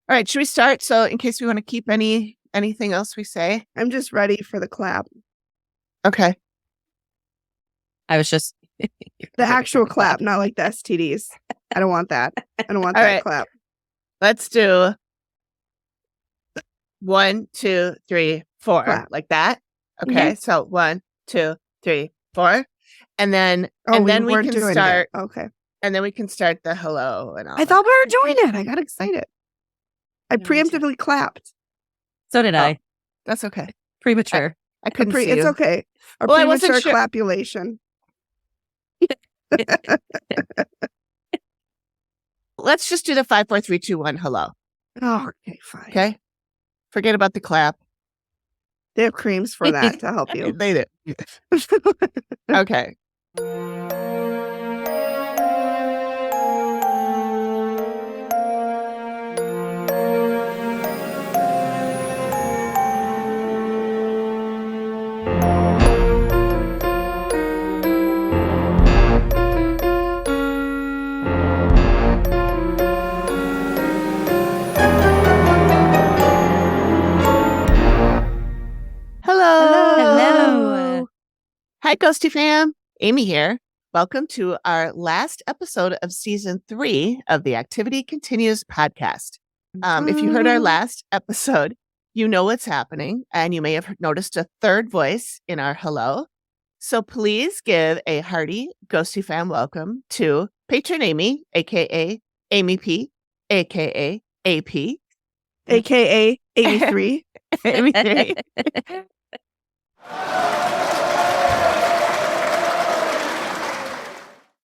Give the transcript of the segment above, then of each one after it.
All right, should we start? So in case we want to keep anything else we say. I'm just ready for the clap. Okay. I was just The actual clap, not like the STDs. I don't want that. I don't want All that right. clap. Let's do 1, 2, 3, 4. Clap. Like that. Okay. So 1, 2, 3, 4. And then we weren't can doing start. it. Okay. And then we can start the hello and all. I thought we were doing it. I got excited. I preemptively clapped. So did I. That's okay. Premature. I couldn't see It's you. okay. A Well, I wasn't premature sure. clapulation. Let's just do the 5, 4, 3, 2, 1 hello. Oh, okay, fine. Okay. Forget about the clap. They have creams for that to help you. They do. Okay. Hello. Hi, Ghosty fam. Amy here. Welcome to our last episode of season 3 of the Activity Continues podcast. If you heard our last episode, you know what's happening, and you may have noticed a third voice in our hello. So please give a hearty Ghosty fam welcome to Patron Amy, aka Amy P, aka AP, AKA 83. Amy 3.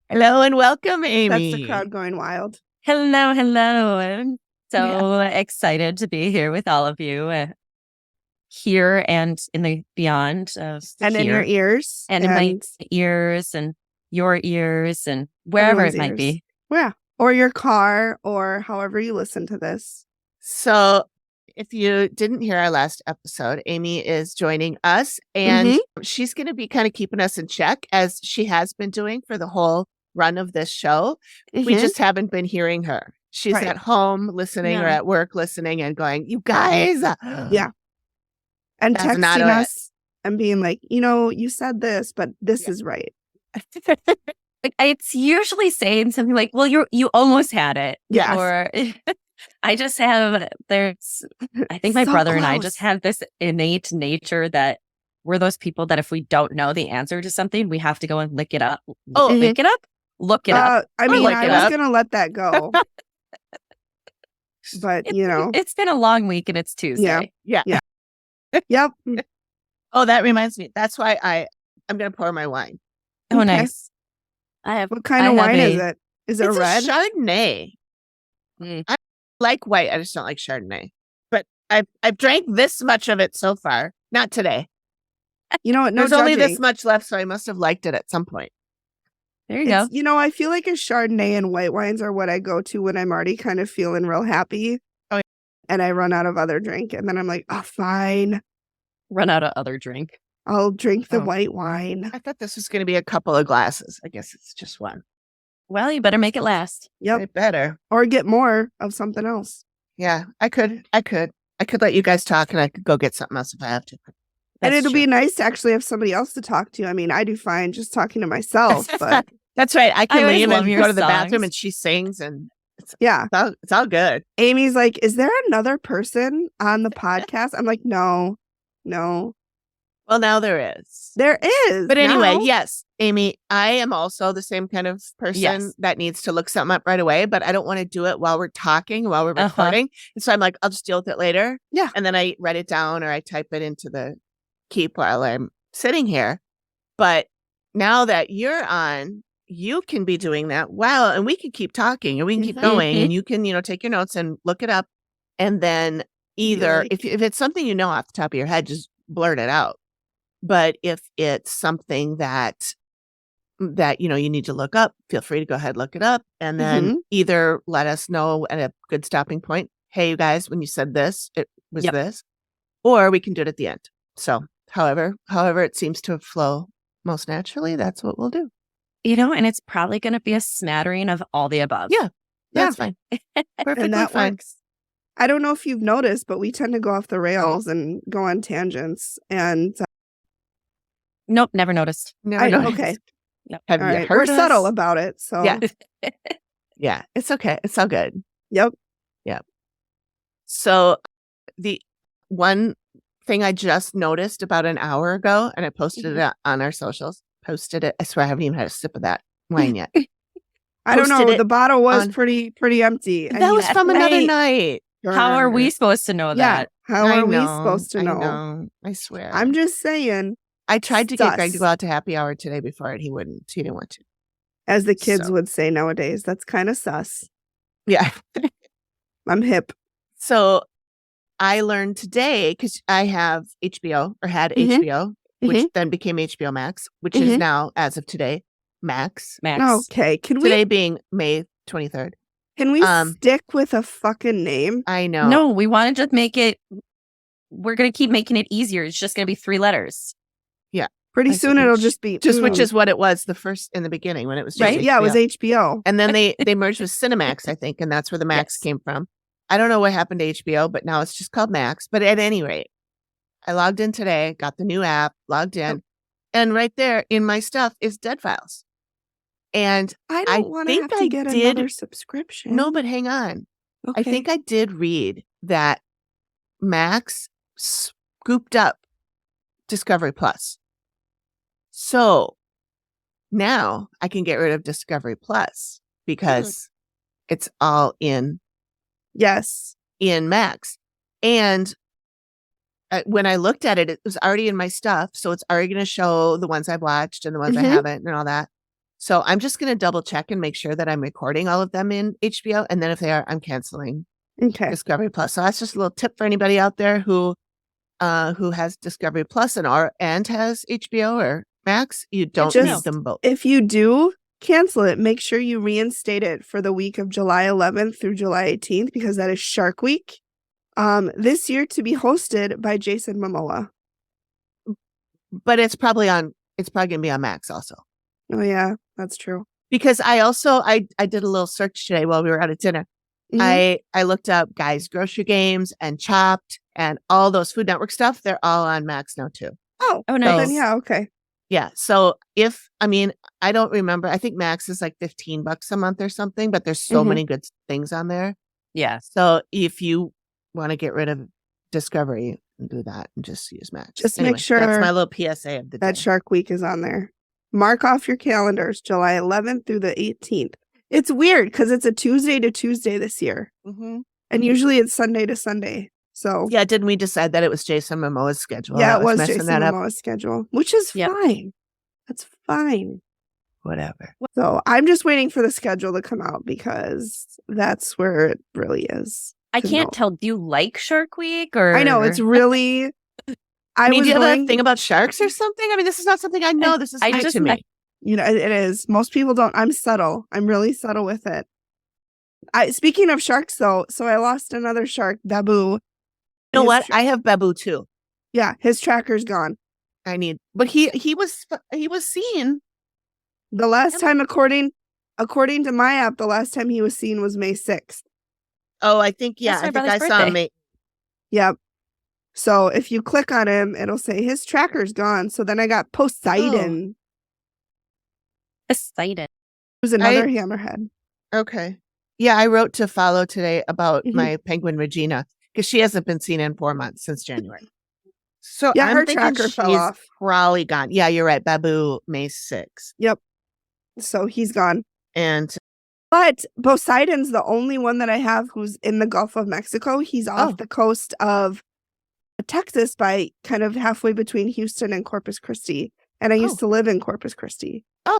Hello and welcome, Amy. That's the crowd going wild. Hello. I'm so excited to be here with all of you here and in the beyond. And in your ears. And in my ears and your ears and wherever it might be. Yeah. Or your car or however you listen to this. So if you didn't hear our last episode, Amy is joining us and she's going to be kind of keeping us in check as she has been doing for the whole run of this show. We just haven't been hearing her. She's at home listening or at work listening and going, you guys. Yeah. And That's texting us and being like, you said this, but this is right. It's usually saying something like, well, you almost had it. Yes. Or I just have, I think my brother and I just have this innate nature that we're those people that if we don't know the answer to something, we have to go and look it up. Look it up? Look it up. I mean, I was going to let that go. But, It's been a long week and it's Tuesday. Yeah. Yep. Oh, that reminds me. That's why I'm going to pour my wine. Oh, nice. What kind of wine is it? Is it red? It's a Chardonnay. I like white. I just don't like Chardonnay. But I've drank this much of it so far. Not today. You know what? No There's judging. only this much left, so I must have liked it at some point. There you go. I feel like a Chardonnay and white wines are what I go to when I'm already kind of feeling real happy. Oh, yeah. And I run out of other drink. And then I'm like, oh, fine. Run out of other drink. I'll drink the white wine. I thought this was going to be a couple of glasses. I guess it's just one. Well, you better make it last. Yep. It better. Or get more of something else. Yeah, I could let you guys talk and I could go get something else if I have to. And it'll be nice to actually have somebody else to talk to. I mean, I do fine just talking to myself, but that's right. I can leave and go to the bathroom songs. and she sings and it's all good. Amy's like, is there another person on the podcast? I'm like, no. Well, now there is. There is. But anyway, yes, Amy, I am also the same kind of person Yes. that needs to look something up right away, but I don't want to do it while we're talking, while we're recording. And so I'm like, I'll just deal with it later. Yeah. And then I write it down or I type it into the keep while I'm sitting here. But now that you're on, you can be doing that. Wow. And we can keep talking and we can keep going and you can, take your notes and look it up. And then either if it's something off the top of your head, just blurt it out. But if it's something that you need to look up, feel free to go ahead, look it up. And then either let us know at a good stopping point. Hey, you guys, when you said this, it was this, or we can do it at the end. So however it seems to flow most naturally, that's what we'll do. And it's probably going to be a smattering of all the above. Yeah, that's fine. Perfectly And that fine. works. I don't know if you've noticed, but we tend to go off the rails and go on tangents. And Nope, never noticed. Never noticed. okay. Yep. Have All you right. heard We're us? subtle about it. So Yeah. Yeah, it's okay. It's all good. Yep. So the one thing I just noticed about an hour ago, and I posted it on our socials, posted it. I swear I haven't even had a sip of that wine yet. I don't Posted know. it The bottle was on- pretty empty. and That you was from another drank. night. How are we supposed to know Yeah. that? How I are we know, supposed to know? I know. I swear. I'm just saying, I tried to get Greg to sus. go out to happy hour today before, and he wouldn't. He didn't want to. as the kids So- would say nowadays, that's kind of sus. Yeah. I'm hip. So I learned today, because I have HBO, or had Mhm. HBO, which then became HBO Max, which is now, as of today, Max. Max. Okay. Can Today being May 23rd. we um, stick with a fucking name? I know. No, we want to just make it. We're going to keep making it easier. It's just going to be 3 letters. Pretty I soon see. it'll just be Which is what it was in the beginning when it was just Right? Yeah, it was HBO. HBO. And then they merged with Cinemax, I think, and that's where the Max Yes. came from. I don't know what happened to HBO, but now it's just called Max. But at any rate, I logged in today, got the new app, logged in, and right there in my stuff is Dead Files. And I I don't want to think have to I get did- another subscription. no, but hang on. okay. I think I did read that Max scooped up Discovery Plus. So now I can get rid of Discovery Plus because it's all in Yes. Max. And when I looked at it, it was already in my stuff. So it's already going to show the ones I've watched and the ones I Mhm. haven't and all that. So I'm just going to double check and make sure that I'm recording all of them in HBO. And then if they are, I'm canceling Okay. Discovery Plus. So that's just a little tip for anybody out there who has Discovery Plus and has HBO or Max. You don't need just- them both. If you do cancel it, make sure you reinstate it for the week of July 11th through July 18th because that is Shark Week. This year to be hosted by Jason Momoa. But it's probably going to be on Max also. Oh yeah, that's true. Because I also I did a little search today while we were out at dinner. Mhm. I looked up Guys Grocery Games and Chopped and all those Food Network stuff. They're all on Max now too. Oh, Oh, then nice. yeah, okay. Yeah. So I don't remember. I think Max is like $15 a month or something, but there's so Mhm. many good things on there. Yeah. So if you want to get rid of Discovery, do that and just use Max. Just make that's sure my little PSA of the That day. Shark Week is on there. Mark off your calendars, July 11th through the 18th. It's weird because it's a Tuesday to Tuesday this year. Mhm. And usually it's Sunday to Sunday. So Yeah, didn't we decide that it was Jason Momoa's schedule? yeah, that it was messing Jason that up? Momoa's schedule, which is Yep. fine. That's fine. Whatever. So I'm just waiting for the schedule to come out because that's where it really is. I to can't know. tell. Do you like Shark Week or? I know it's really. I mean, was do you have going, a thing about sharks or something? I mean, this is not something I know. This is I new just to me. you know, it is. Most people don't. I'm subtle. I'm really subtle with it. Speaking of sharks, though, so I lost another shark, Babu. You know His what? tra- I have Babu too. Yeah, his tracker's gone. But he was seen. The last time, according to my app, the last time he was seen was May 6th. Oh, I think That's my I think I brother's saw him. birthday. Yep. So if you click on him, it'll say his tracker's gone. So then I got Poseidon, Excited. who's another hammerhead. Okay. Yeah, I wrote to follow today about Mhm. my penguin Regina because she hasn't been seen in 4 months since January. So Yeah, I'm her thinking tracker she's fell off. probably gone. Yeah, you're right. Babu May 6th. Yep. So he's gone. And But Poseidon's the only one that I have who's in the Gulf of Mexico. He's off Oh. the coast of Texas by kind of halfway between Houston and Corpus Christi. And I used to live in Corpus Christi. Oh.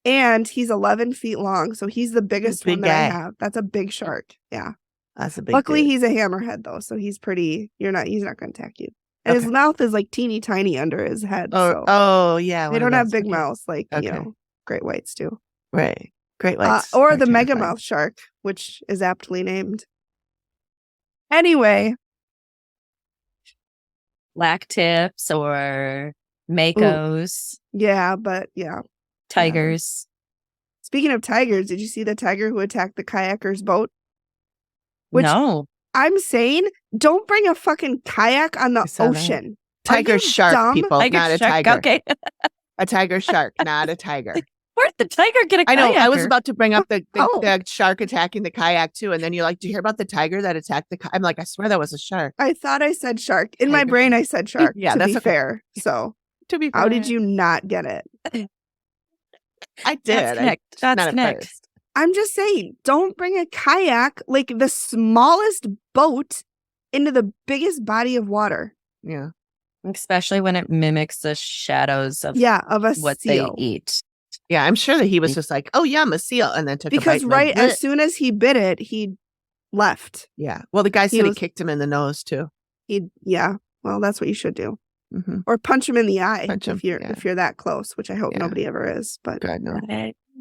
And he's 11 feet long. So he's the biggest big one that I guy. have. That's a big shark. Yeah. that's a big Luckily, dude. he's a hammerhead though. So he's pretty, he's not going to attack you. And his Okay. mouth is like teeny tiny under his head. Oh, yeah. they one of don't have those. big Okay. mouths like, Okay. great whites do. Right. Great whites. Or are the terrifying. megamouth shark, which is aptly named. Anyway, Black tips or makos, yeah, but yeah. tigers. Speaking of tigers, did you see the tiger who attacked the kayaker's boat? Which- No. I'm saying don't bring a fucking kayak on the saw that. ocean. Tiger shark, dumb? people, Tiger not a shark, tiger. okay. A tiger shark, not a tiger. Where'd the tiger get a I know. I was kayaker? about to bring up the Oh. shark attacking the kayak too, and then you're like, "Do you hear about the tiger that attacked the?" I'm like, "I swear that was a shark." I thought I said shark. In my Tiger brain, I said shark. Yeah, to that's be okay. fair. So To be fair, how did you not get it? I did. That's connect. Not That's at connect. first. I'm just saying, don't bring a kayak, like the smallest boat, into the biggest body of water. Yeah. Especially when it mimics the shadows of Of a what seal. they eat. Yeah, I'm sure that he was just like, "Oh, yeah, I'm a seal," and then took a bite. Because and right then, as soon as he bit it, he left. yeah. Well, the guy He said was- he kicked him in the nose too. Well, that's what you should do. Mm-hmm. Or punch him in the eye Punch him, if you're that close, which I hope Yeah. nobody ever is. But God no.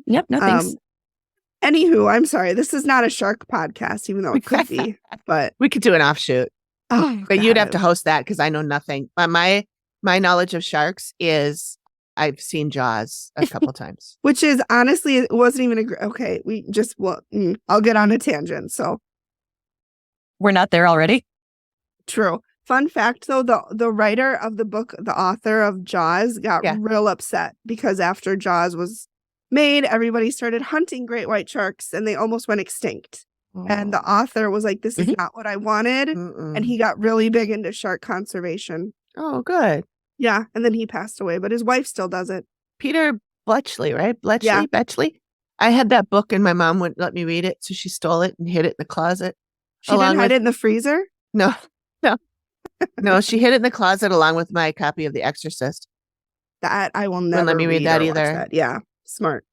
Yep, no thanks. Anywho, I'm sorry. This is not a shark podcast, even though it could be. But We could do an offshoot, oh, but you'd God, have to host that because I know nothing. My knowledge of sharks is I've seen Jaws a couple times. which is honestly, it wasn't even okay. We just I'll get on a tangent. So We're not there already. true. Fun fact, though, the writer of the book, the author of Jaws, got Yeah. real upset because after Jaws was made, everybody started hunting great white sharks and they almost went extinct. And the author was like, "This is not what I wanted," and he got really big into shark conservation. Oh, good. Yeah, and then he passed away, but his wife still does it. Peter Bletchley, right? Bletchley, Yeah. Bletchley. I had that book and my mom wouldn't let me read it, so she stole it and hid it in the closet. She didn't Along hide with- it in the freezer. No, she hid it in the closet along with my copy of The Exorcist. That I will never. Wouldn't let me read that or watch either. that. Yeah, smart.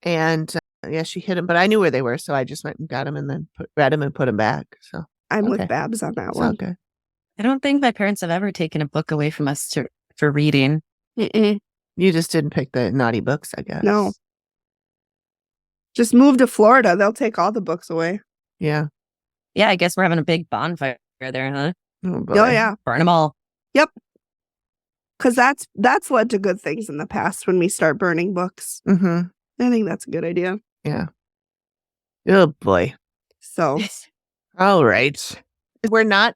And yeah, she hid them, but I knew where they were, so I just went and got them and then read them and put them back. So I'm Okay. with Babs on that it's all one. good. I don't think my parents have ever taken a book away from us for reading. Mm-mm. You just didn't pick the naughty books, I guess. No. Just move to Florida. They'll take all the books away. Yeah. Yeah, I guess we're having a big bonfire there, huh? Oh, boy. Oh yeah, Burn them all. because that's led to good things in the past when we start burning books. Mm-hmm. I think that's a good idea. Yeah. Oh boy. So All right. We're not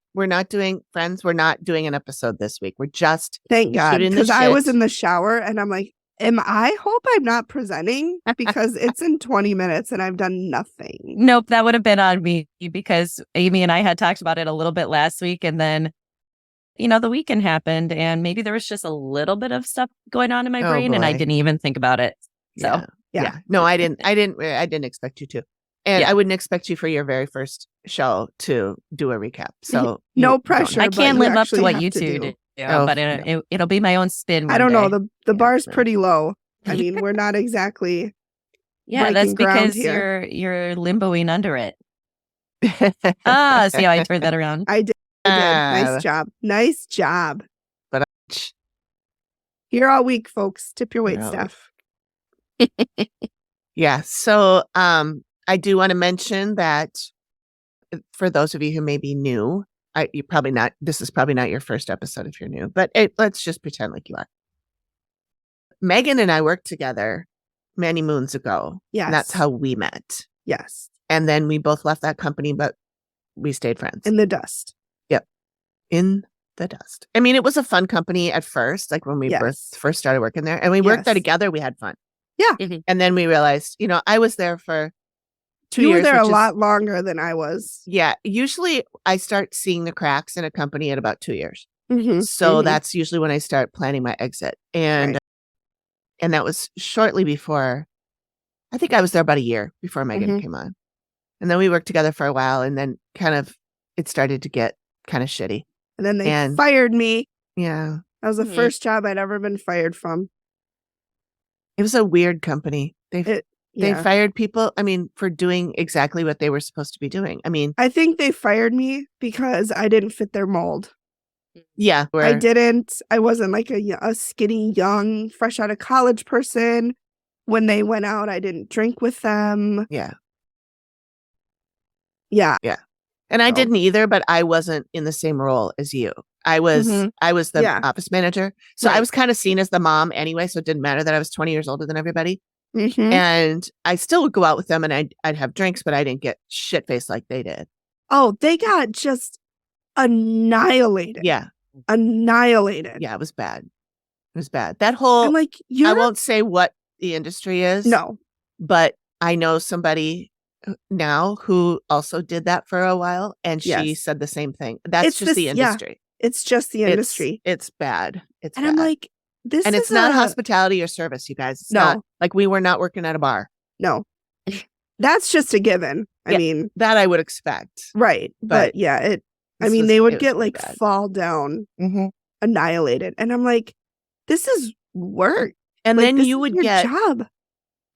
doing friends. We're not doing an episode this week. We're just thank God, Shooting the because I was shit. in the shower and I'm like, I hope I'm not presenting because it's in 20 minutes and I've done nothing. Nope, that would have been on me because Amy and I had talked about it a little bit last week, and then the weekend happened, and maybe there was just a little bit of stuff going on in my Oh, brain, and I boy. didn't even think about it. So yeah. No, I didn't expect you to. And Yeah. I wouldn't expect you for your very first show to do a recap. So No you don't pressure. I but can't you live up to actually what have you to two do. do, Oh, but it'll be my own spin. I don't know. one day. The Yeah, bar's right. pretty low. I mean, we're not exactly. Yeah, that's breaking ground because here. you're limboing under it. See how I turned that around? I did. Nice job. Nice job. But Here all week, folks. Tip your weight, You're all Steph. yeah. So I do want to mention that for those of you who may be new, you're probably not. This is probably not your first episode if you're new, but let's just pretend like you are. Megan and I worked together many moons ago. Yes. And that's how we met. Yes. And then we both left that company, but we stayed friends. In the dust. In the dust. I mean, it was a fun company at first, like when we Yes. first started working there, and we worked there Yes. together. We had fun. Yeah. Mhm. And then we realized, I was there for 2 You years. were there a which is- lot longer than I was. Yeah. Usually I start seeing the cracks in a company at about 2 years. Mhm, So mhm. that's usually when I start planning my exit. And Right. and that was shortly before, I think I was there about a year before Megan Mhm. came on. And then we worked together for a while, and then kind of it started to get kind of shitty. And then they and- fired me. Yeah. That was the Mhm. first job I'd ever been fired from. It was a weird company. They Yeah. fired people, for doing exactly what they were supposed to be doing. I think they fired me because I didn't fit their mold. Yeah. I wasn't like a skinny, young, fresh out of college person. When they went out, I didn't drink with them. Yeah. Yeah. And I So- didn't either, but I wasn't in the same role as you. I was Mhm. the Yeah. office manager. So I Right. was kind of seen as the mom anyway, so it didn't matter that I was 20 years older than everybody. Mhm. And I still would go out with them and I'd have drinks, but I didn't get shit faced like they did. Oh, they got just annihilated. Yeah. Annihilated. Yeah, it was bad. It was bad. That whole, I'm like, I won't say what the industry is. No. But I know somebody now who also did that for a while, and she said the same thing. That's just the industry. It's just the industry. It's bad. It's and bad. I'm like, this and is it's not hospitality or service, you guys. It's not like we were not working at a bar. No. That's just a given. I mean, that I would expect. Right. But yeah, they would get like fall down, annihilated. And I'm like, this is work. And like, then you would get job.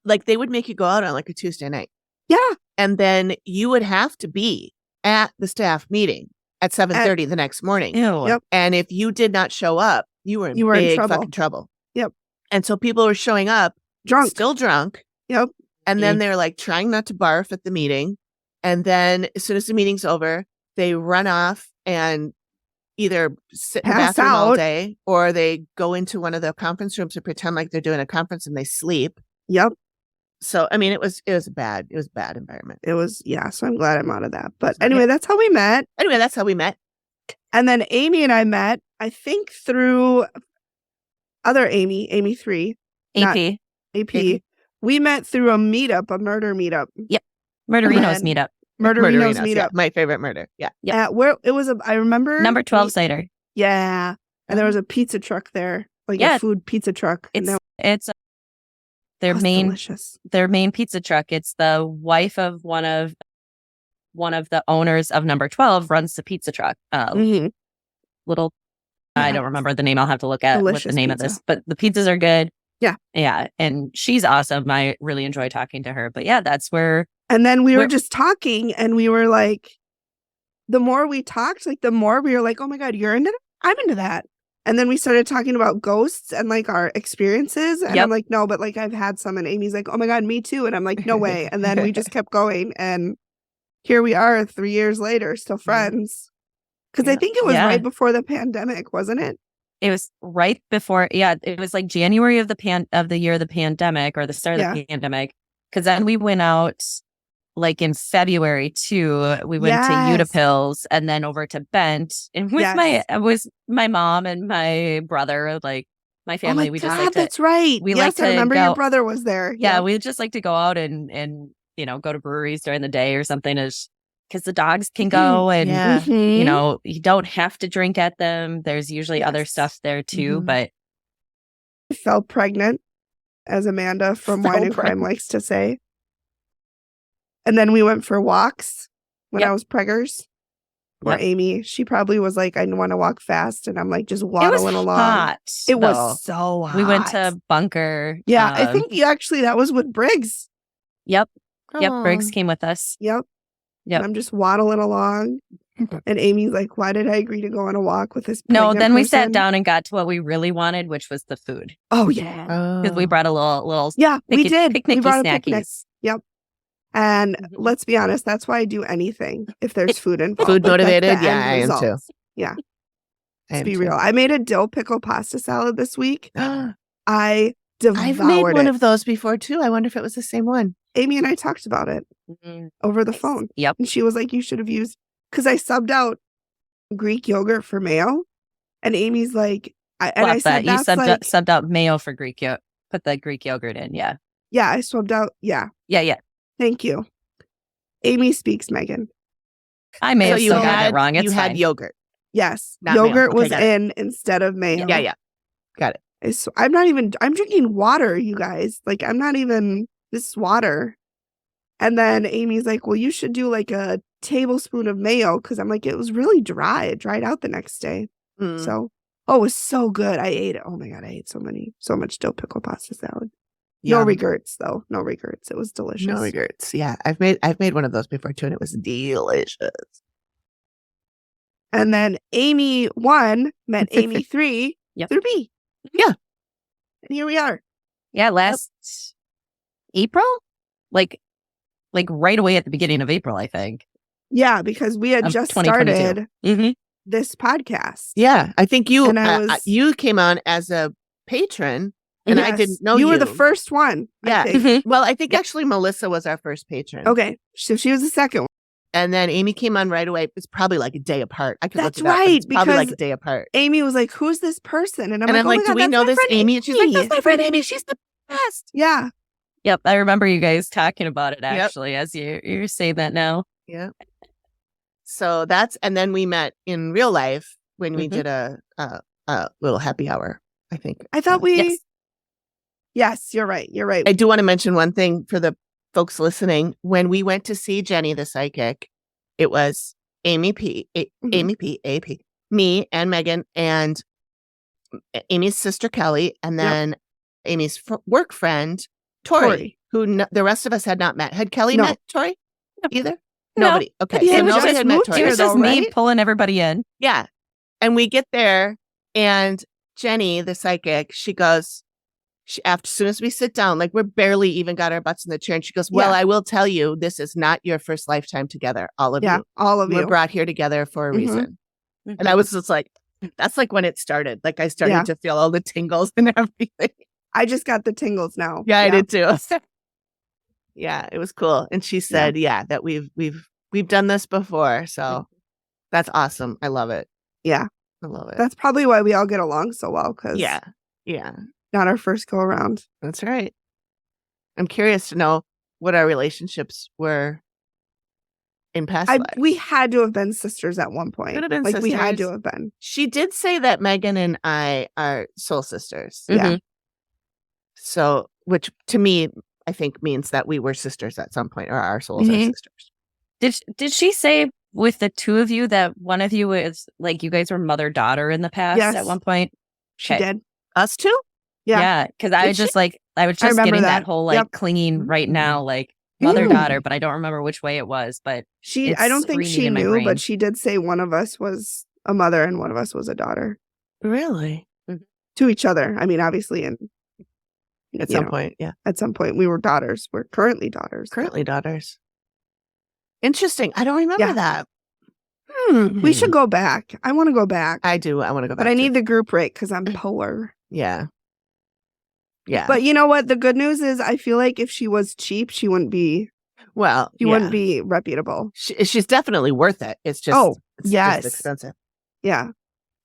Like they would make you go out on like a Tuesday night. Yeah. And then you would have to be at the staff meeting at 7:30 the next morning. Ew. Yep. And if you did not show up, you were in big fucking trouble. Yep. And so people were showing up still drunk. Yep. And then they're like trying not to barf at the meeting. And then as soon as the meeting's over, they run off and either sit in the bathroom all day, or they go into one of the conference rooms to pretend like they're doing a conference and they sleep. Yep. So, I mean, it was a bad environment. It was, so I'm glad I'm out of that. But anyway, that's how we met. And then Amy and I met, I think through other Amy 3. AP. We met through a meetup, a murder meetup. Yep. Murderino's meetup. Murderino's meetup. Yeah, my favorite murder. Yeah. Yep. Where it was I remember. Number 12 cider. Yeah. And there was a pizza truck there, like a food pizza truck. It's their main pizza truck. It's the wife of one of the owners of Number 12 runs the pizza truck. Little, I don't remember the name. I'll have to look at what the name of this, but the pizzas are good. Yeah. Yeah. And she's awesome. I really enjoy talking to her, but yeah, that's where. And then we were just talking and we were like, the more we talked, like the more we were like, oh my God, you're into that? I'm into that. And then we started talking about ghosts and like our experiences. And I'm like, no, but like I've had some. And Amy's like, oh my God, me too. And I'm like, no way. And then we just kept going. And here we are 3 years later, still friends. Because I think it was right before the pandemic, wasn't it? It was right before. Yeah, it was like January of the year of the pandemic, or the start of the pandemic. Because then we went out like in February too. We went to Utapills and then over to Bent, and with my mom and my brother, like my family. Oh my God, that's right. I remember your brother was there. Yeah, we just like to go out and go to breweries during the day or something, because the dogs can go and you don't have to drink at them. There's usually other stuff there too, but I felt pregnant, as Amanda from Wine and Crime likes to say. And then we went for walks when I was preggers. Or Amy, she probably was like, I want to walk fast. And I'm like, just waddling along. Hot, it was so hot. We went to Bunker. Yeah, I think that was with Briggs. Yep. Yep. Briggs came with us. Yep. And I'm just waddling along. And Amy's like, why did I agree to go on a walk with this? No, then we sat down and got to what we really wanted, which was the food. Oh, yeah. Because we brought a little we did. We brought snackies. A picnic. Yep. And let's be honest, that's why I do anything if there's food involved. Food motivated? Yeah, I am too. Yeah. Let's be real. I made a dill pickle pasta salad this week. I devoured I've made one of those before too. I wonder if it was the same one. Amy and I talked about it over the phone. Yep. And she was like, you should have used, because I subbed out Greek yogurt for mayo. And Amy's like, I said, you subbed out mayo for Greek yogurt. Put the Greek yogurt in. Yeah. Yeah, I subbed out. Yeah. Yeah. Thank you. Amy speaks Megan. I may have still got it wrong. You had yogurt. Yes. Yogurt was in instead of mayo. Yeah. Got it. I'm drinking water, you guys. Like, this is water. And then Amy's like, well, you should do like a tablespoon of mayo. Cause I'm like, it was really dry. It dried out the next day. So, it was so good. I ate it. Oh my God. I ate so much dill pickle pasta salad. No regrets though. No regrets. It was delicious. No regrets. Yeah. I've made one of those before too, and it was delicious. And then Amy 1 met Amy 3 through B. Yeah. And here we are. Yeah, last April? Like right away at the beginning of April, I think. Yeah, because we had just started this podcast. Yeah. I think you you came on as a patron. And I didn't know you. You were the first one. Yeah. Well, I think actually Melissa was our first patron. Okay. So she was the second one. And then Amy came on right away. It's probably like a day apart. I could That's look it up, but right, it's probably like a because day apart. Amy was like, "Who's this person?" And I'm And like, I'm "Oh like, my do God, we that's know my this friend Amy? And she's like, that's my friend Amy." Amy. She's the best. Yeah. Yep. I remember you guys talking about it actually as you're saying that now. Yeah. So and then we met in real life when we did a little happy hour, I think. I thought Yes, you're right. You're right. I do want to mention one thing for the folks listening. When we went to see Jenny the psychic, it was Amy P, AP, me and Megan and Amy's sister Kelly, and then Amy's work friend Tori, who the rest of us had not met. Had Kelly met Tori either? No. Nobody. Okay, Yeah, so nobody had met Tori. It was just me pulling everybody in. Yeah, and we get there, and Jenny, the psychic, she goes. As soon as we sit down, like we're barely even got our butts in the chair, and she goes, "Well, I will tell you, this is not your first lifetime together. All of you, all of you were brought here together for a reason." And I was just like, "That's like when it started. Like I started to feel all the tingles and everything." I just got the tingles now. Yeah, I did too. Yeah, it was cool. And she said, that we've done this before, so that's awesome. I love it. Yeah, I love it. That's probably why we all get along so well. Because yeah. Not our first go around. That's right. I'm curious to know what our relationships were in past lives. We had to have been sisters at one point. Could have been sisters. We had to have been. She did say that Megan and I are soul sisters. Yeah. So, which to me, I think means that we were sisters at some point, or our souls are sisters. Did she say with the two of you that one of you was like you guys were mother-daughter in the past at one point? She did. Us too? Yeah, because I was just getting that whole like clinging right now, like mother-daughter, but I don't remember which way it was. But I don't think she knew, but she did say one of us was a mother and one of us was a daughter. Really? To each other. I mean, obviously, and at some point, at some point we were daughters. We're currently daughters. Daughters. Interesting. I don't remember that. We should go back. I want to go back. I do. I want to go back. But I need the group rate because I'm poor. Yeah. Yeah. But you know what? The good news is I feel like if she was cheap, she wouldn't be. Well, she wouldn't be reputable. She's definitely worth it. It's just just expensive. Yeah.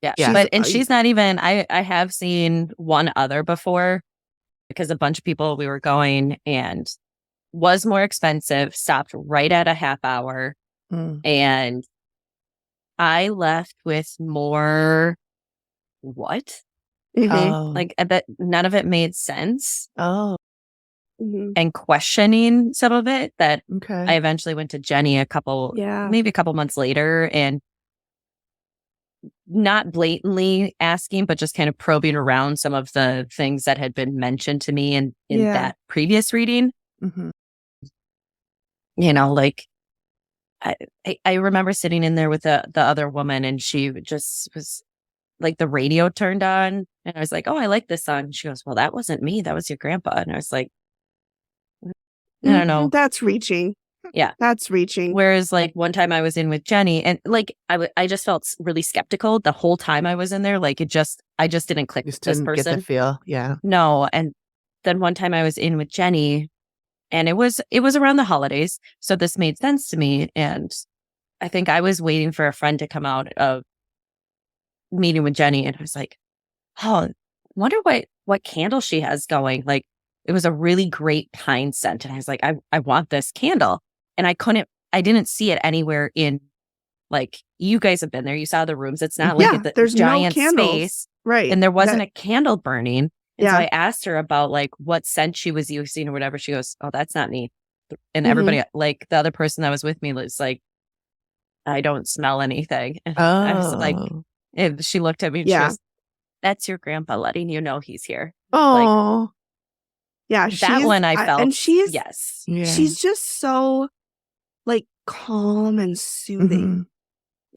But she's not even. I have seen one other before because a bunch of people we were going and was more expensive. Stopped right at a half hour, and I left with more. What? Like I bet none of it made sense. And questioning some of it that I eventually went to Jenny maybe a couple months later and not blatantly asking, but just kind of probing around some of the things that had been mentioned to me in that previous reading. You know, like I remember sitting in there with the other woman and she just was like the radio turned on and I was like, "Oh, I like this song." And she goes, "Well, that wasn't me. That was your grandpa." And I was like, I don't know. That's reaching. Yeah. That's reaching. Whereas like one time I was in with Jenny and like I just felt really skeptical the whole time I was in there. Like I just didn't click with this person. Get the feel. Yeah. No. And then one time I was in with Jenny and it was around the holidays. So this made sense to me. And I think I was waiting for a friend to come out of meeting with Jenny and I was like, "Oh, wonder what candle she has going." Like it was a really great pine scent. And I was like, I want this candle. And I didn't see it anywhere in like, you guys have been there. You saw the rooms. It's not like there's giant space. Right. And there wasn't a candle burning. And so I asked her about like what scent she was using or whatever. She goes, "Oh, that's not me." And everybody, like the other person that was with me was like, "I don't smell anything." And I was like, and she looked at me and she goes, "That's your grandpa letting you know he's here." Oh, that one I felt. And she's she's just so like calm and soothing.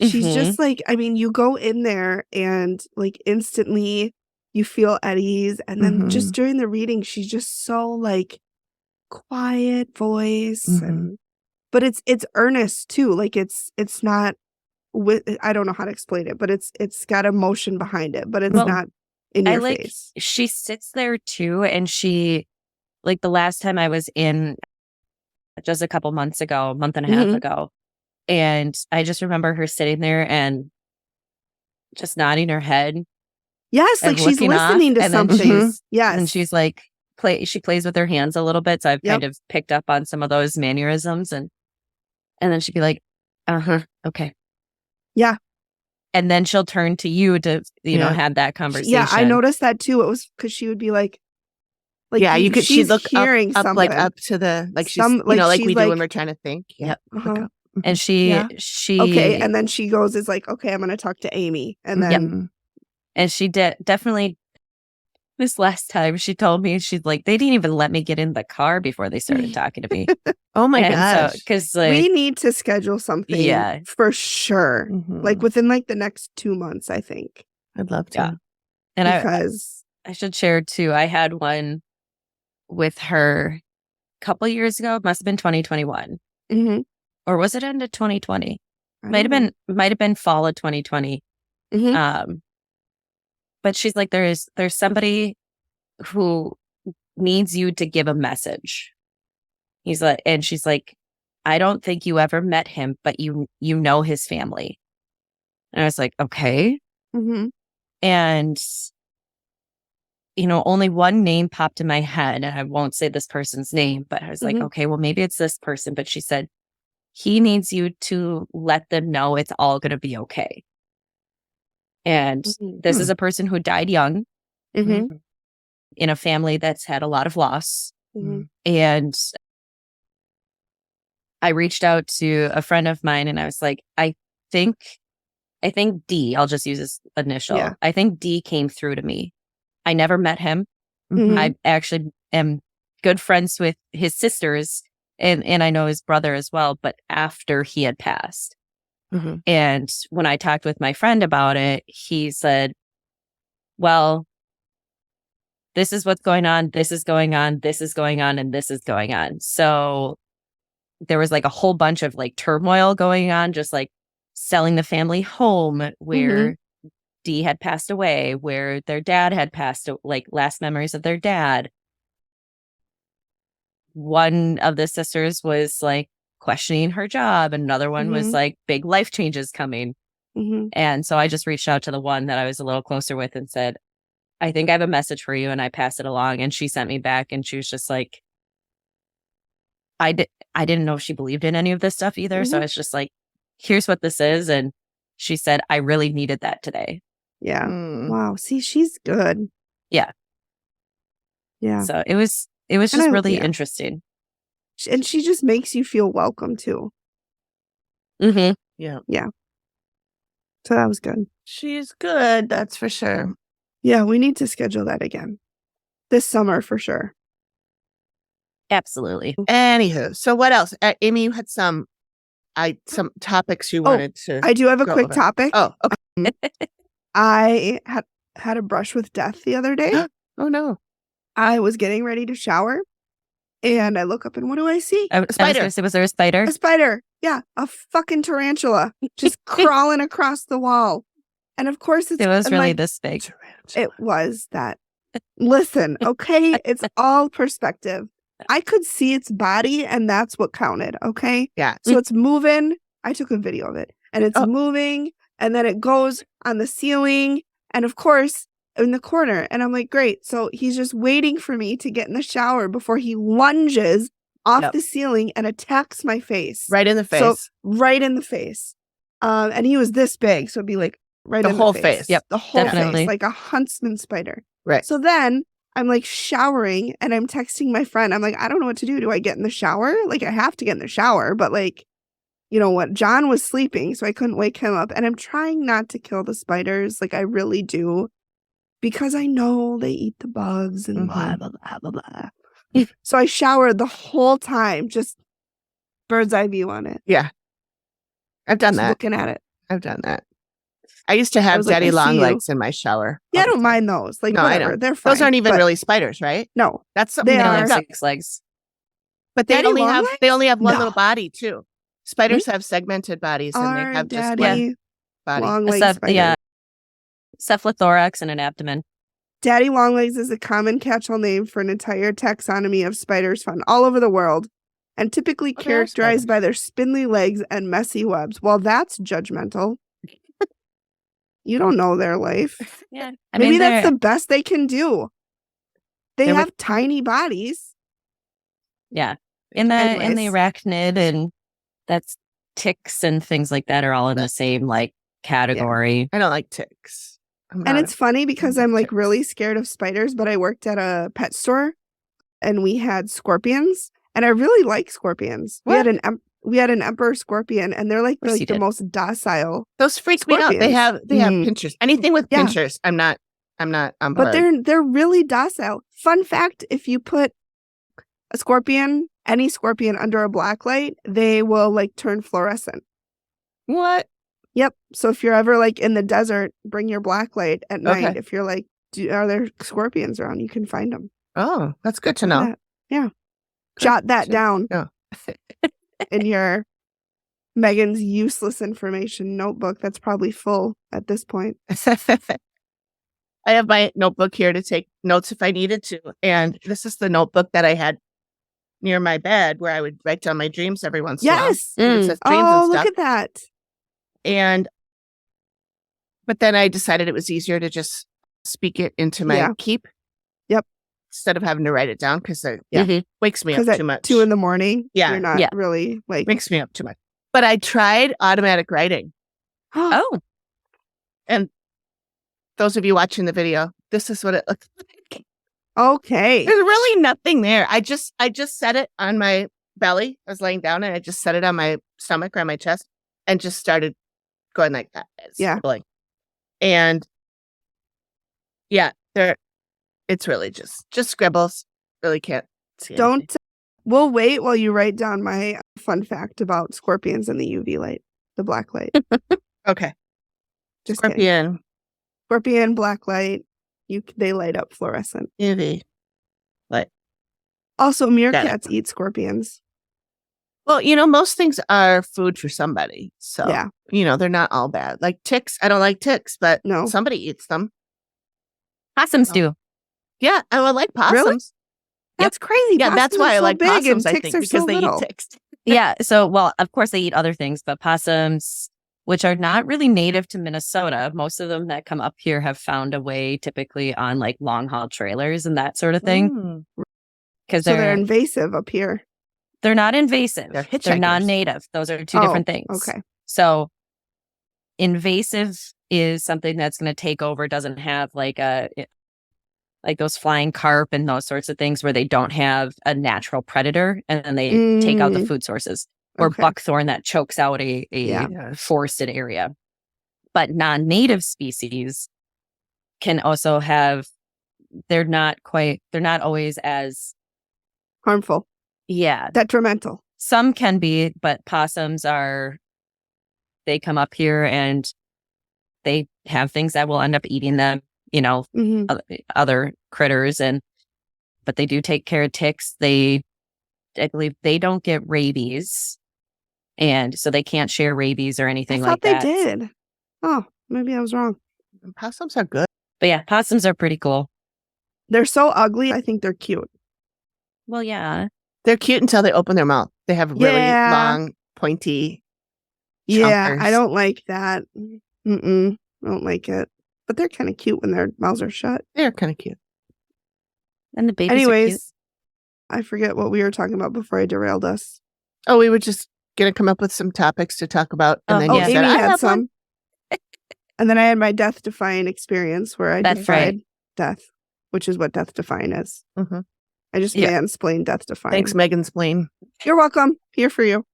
She's just like, I mean, you go in there and like instantly you feel at ease. And then just during the reading, she's just so like quiet voice. But it's earnest too. Like it's not I don't know how to explain it, but it's got emotion behind it, but it's not in your face. She sits there too. And she, like the last time I was in just a couple months ago, a month and a half ago, And I just remember her sitting there and just nodding her head. Yes, and like she's looking off, listening to and then something. Yes. And she's like, she plays with her hands a little bit. So I've kind of picked up on some of those mannerisms. And then she'd be like, okay. Yeah. And then she'll turn to you to, you know, have that conversation. Yeah, I noticed that too. It was because she would be like yeah, you could. She'd look hearing up, something. like up to the she's you know like we do when we're trying to think. Yeah. And she okay, and then she goes is like, okay, I'm gonna talk to Amy, and then and she definitely. This last time she told me, she's like, they didn't even let me get in the car before they started talking to me. Oh my gosh. So, because like, we need to schedule something for sure. Like within like the next 2 months, I think. I'd love to. Yeah. And because I should share too. I had one with her a couple years ago. It must have been 2021. Or was it end of 2020? Might have been fall of 2020. But she's like, there's somebody who needs you to give a message. He's like, and she's like, I don't think you ever met him, but you know his family. And I was like, okay. And, you know, only one name popped in my head, and I won't say this person's name, but I was like, okay, well, maybe it's this person. But she said, he needs you to let them know it's all going to be okay. And this is a person who died young in a family that's had a lot of loss. And I reached out to a friend of mine and I was like, I think D, I'll just use his initial. Yeah. I think D came through to me. I never met him. I actually am good friends with his sisters and I know his brother as well, but after he had passed. And when I talked with my friend about it, he said, well, this is what's going on. This is going on. This is going on. And this is going on. So there was like a whole bunch of like turmoil going on, just like selling the family home where D had passed away, where their dad had passed, like last memories of their dad. One of the sisters was like questioning her job. Another one was like big life changes coming. And so I just reached out to the one that I was a little closer with and said, I think I have a message for you. And I passed it along and she sent me back and she was just like, I didn't know if she believed in any of this stuff either. So I was just like, here's what this is. And she said, I really needed that today. Yeah. Wow. See, she's good. Yeah. Yeah. So it was just really interesting. And she just makes you feel welcome too. Yeah. Yeah. So that was good. She's good. That's for sure. Yeah. We need to schedule that again this summer for sure. Absolutely. Anywho, so what else? Amy, you had some topics you wanted to. I do have a quick topic. Oh, okay. I had a brush with death the other day. Oh no. I was getting ready to shower and I look up and what do I see? A spider. Was there a spider? A spider. Yeah. A fucking tarantula just crawling across the wall. And of course it was really this big. It was that. Listen, okay. It's all perspective. I could see its body and that's what counted. Okay. Yeah. So it's moving. I took a video of it and it's moving and then it goes on the ceiling and of course in the corner. And I'm like, great. So he's just waiting for me to get in the shower before he lunges off the ceiling and attacks my face. Right in the face. So, right in the face. And he was this big. So it'd be like right in the whole face. Yep. The whole Definitely. face. Like a huntsman spider. Right. So then I'm like showering and I'm texting my friend. I'm like, I don't know what to do. Do I get in the shower? Like I have to get in the shower, but like, you know what? John was sleeping, so I couldn't wake him up. And I'm trying not to kill the spiders. Like I really do. Because I know they eat the bugs and blah, blah, blah, blah, blah. So I showered the whole time, just bird's eye view on it. Yeah. I've done just that. Looking at it. I've done that. I used to have daddy long legs in my shower. Yeah, I don't mind those. Like, no, whatever. They're fine. Those aren't even really spiders, right? No. That's something they are 6 legs. But they only have one little body too. Spiders have segmented bodies and they have just one body. Long legs spider. Yeah. Cephalothorax and an abdomen. Daddy long legs is a common catch-all name for an entire taxonomy of spiders found all over the world. and typically Oh, they are characterized spiders. by their spindly legs and messy webs. Well, that's judgmental. You don't know their life. Yeah. Maybe that's the best they can do. They They're have tiny bodies. Yeah. In the Anyways. arachnid, and that's ticks and things like that are all in the same like category. I don't like ticks. And it's funny because I'm like ticks. really scared of spiders, but I worked at a pet store and we had scorpions, and I really like scorpions. What? We had an emperor scorpion, and they're like course the you did. most docile. Those freak me out. They have Scorpions. pinchers. Anything with Yeah. pinchers, I'm not on board. But they're really docile. Fun fact, if you put a scorpion, any scorpion under a black light, they will like turn fluorescent. What? Yep. So if you're ever like in the desert, bring your black light at night. Okay. If you're like, are there scorpions around? You can find them. Oh, that's good to know. Yeah. Good Jot that to- down Yeah. in your Megan's useless information notebook. That's probably full at this point. I have my notebook here to take notes if I needed to. And this is the notebook that I had near my bed where I would write down my dreams every once in a while. Yes. It says dreams Oh, and look stuff. at that. But then I decided it was easier to just speak it into my Yeah. keep. Yep. Instead of having to write it down because it Mhm. wakes me up Because too at much. 2 a.m, Yeah. you're not Yeah. really like. Makes me up too much. But I tried automatic writing. Oh, And those of you watching the video, this is what it looks like. Okay. There's really nothing there. I just set it on my belly. I was laying down and I just set it on my stomach or on my chest and just started going like that. Yeah. Scribbling. And yeah, it's really just scribbles. Really can't see anything. Don't. We'll wait while you write down my fun fact about scorpions and the UV light, the black light. Okay. Just kidding. Scorpion, Scorpion, black light. They light up fluorescent. UV. Also, meerkats eat scorpions. Well, most things are food for somebody. So, Yeah. they're not all bad. Like ticks, I don't like ticks, but No. somebody eats them. possums Oh. do. Yeah, I would like possums. Really? That's crazy. Yeah, that's Possums why are I so like big possums, and I ticks think, are because so they little. eat ticks. Yeah. So, well, of course they eat other things, but possums, which are not really native to Minnesota, most of them that come up here have found a way typically on like long haul trailers and that sort of thing. Mm. Because So they're invasive up here. they're not invasive. They're They're hitchhikers. non-native. Those are two Oh, different things. Okay. So invasive is something that's going to take over, doesn't have like those flying carp and those sorts of things where they don't have a natural predator and then they take out the food sources, or Okay. buckthorn that chokes out a Yeah. forested area. But non-native species can also have, they're not always as, Harmful. Detrimental. some can be, but possums they come up here and they have things that will end up eating them, Mhm. other critters, but they do take care of ticks. I believe they don't get rabies, and so they can't share rabies or anything I like thought they that. did. Oh, maybe I was wrong. Possums are good. But yeah, possums are pretty cool. They're so ugly. I think they're cute. Well, yeah. They're cute until they open their mouth. They have really Yeah. long, pointy. Yeah, chompers. I don't like that. I don't like it. But they're kind of cute when their mouths are shut. They're kind of cute. And the babies are cute. Anyways, I forget what we were talking about before I derailed us. Oh, we were just gonna come up with some topics to talk about, and then Oh, you Oh, said Amy I had have one. some. And then I had my death-defying experience where I That's defied right. death, which is what death-defying is. Mhm. I just Yeah. mansplained death-defying. Thanks, Megan Spleen. You're welcome. Here for you.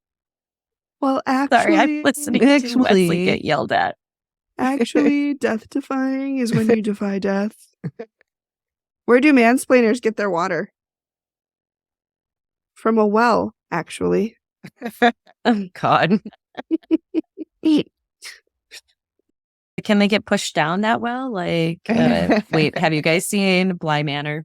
Well, actually, Sorry, I'm listening to Wesley get yelled at. actually, death-defying is when you defy death. Where do mansplainers get their water? From a well, actually. Oh, God. Can they get pushed down that well? Like, wait, have you guys seen Bly Manor?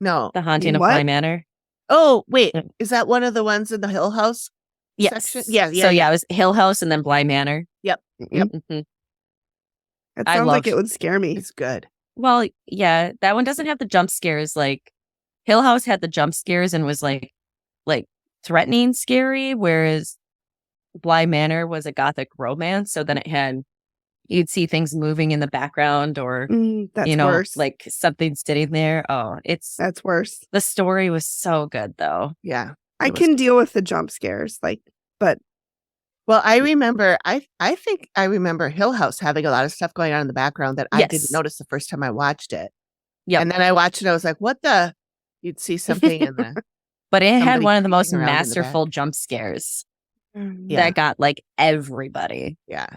No. The Haunting of What? Bly Manor? Oh, wait. Yeah. Is that one of the ones in the Hill House? Yes. Section? Yeah, So yeah, it was Hill House and then Bly Manor. Yep. Mhm. It I sounds like love- it would scare me. It's good. Well, yeah, that one doesn't have the jump scares. Like Hill House had the jump scares and was like threatening scary, whereas Bly Manor was a gothic romance. So then you'd see things moving in the background or, that's worse. like something sitting there. Oh, that's worse. The story was so good though. Yeah. I can deal with the jump scares, but. Well, I remember, I think I remember Hill House having a lot of stuff going on in the background that I didn't notice the first time I watched it. Yeah. And then I watched it, I was like, what the? You'd see something in the. But it had one of the most masterful jump scares that got like everybody. Yeah.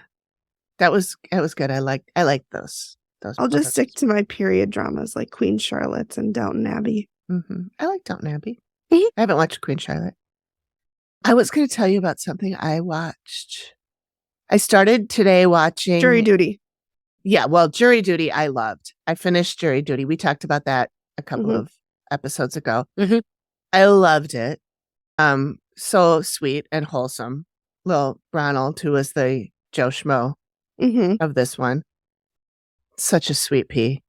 That was good. I liked those. I'll just stick to my period dramas like Queen Charlotte and Downton Abbey. Mm-hmm. I like Downton Abbey. I haven't watched Queen Charlotte. I was going to tell you about something I watched. I started today watching Jury Duty. Yeah, well, Jury Duty I loved. I finished Jury Duty. We talked about that a couple of episodes ago. I loved it. So sweet and wholesome. Little Ronald, who was the Joe Schmo of this one. Such a sweet pea.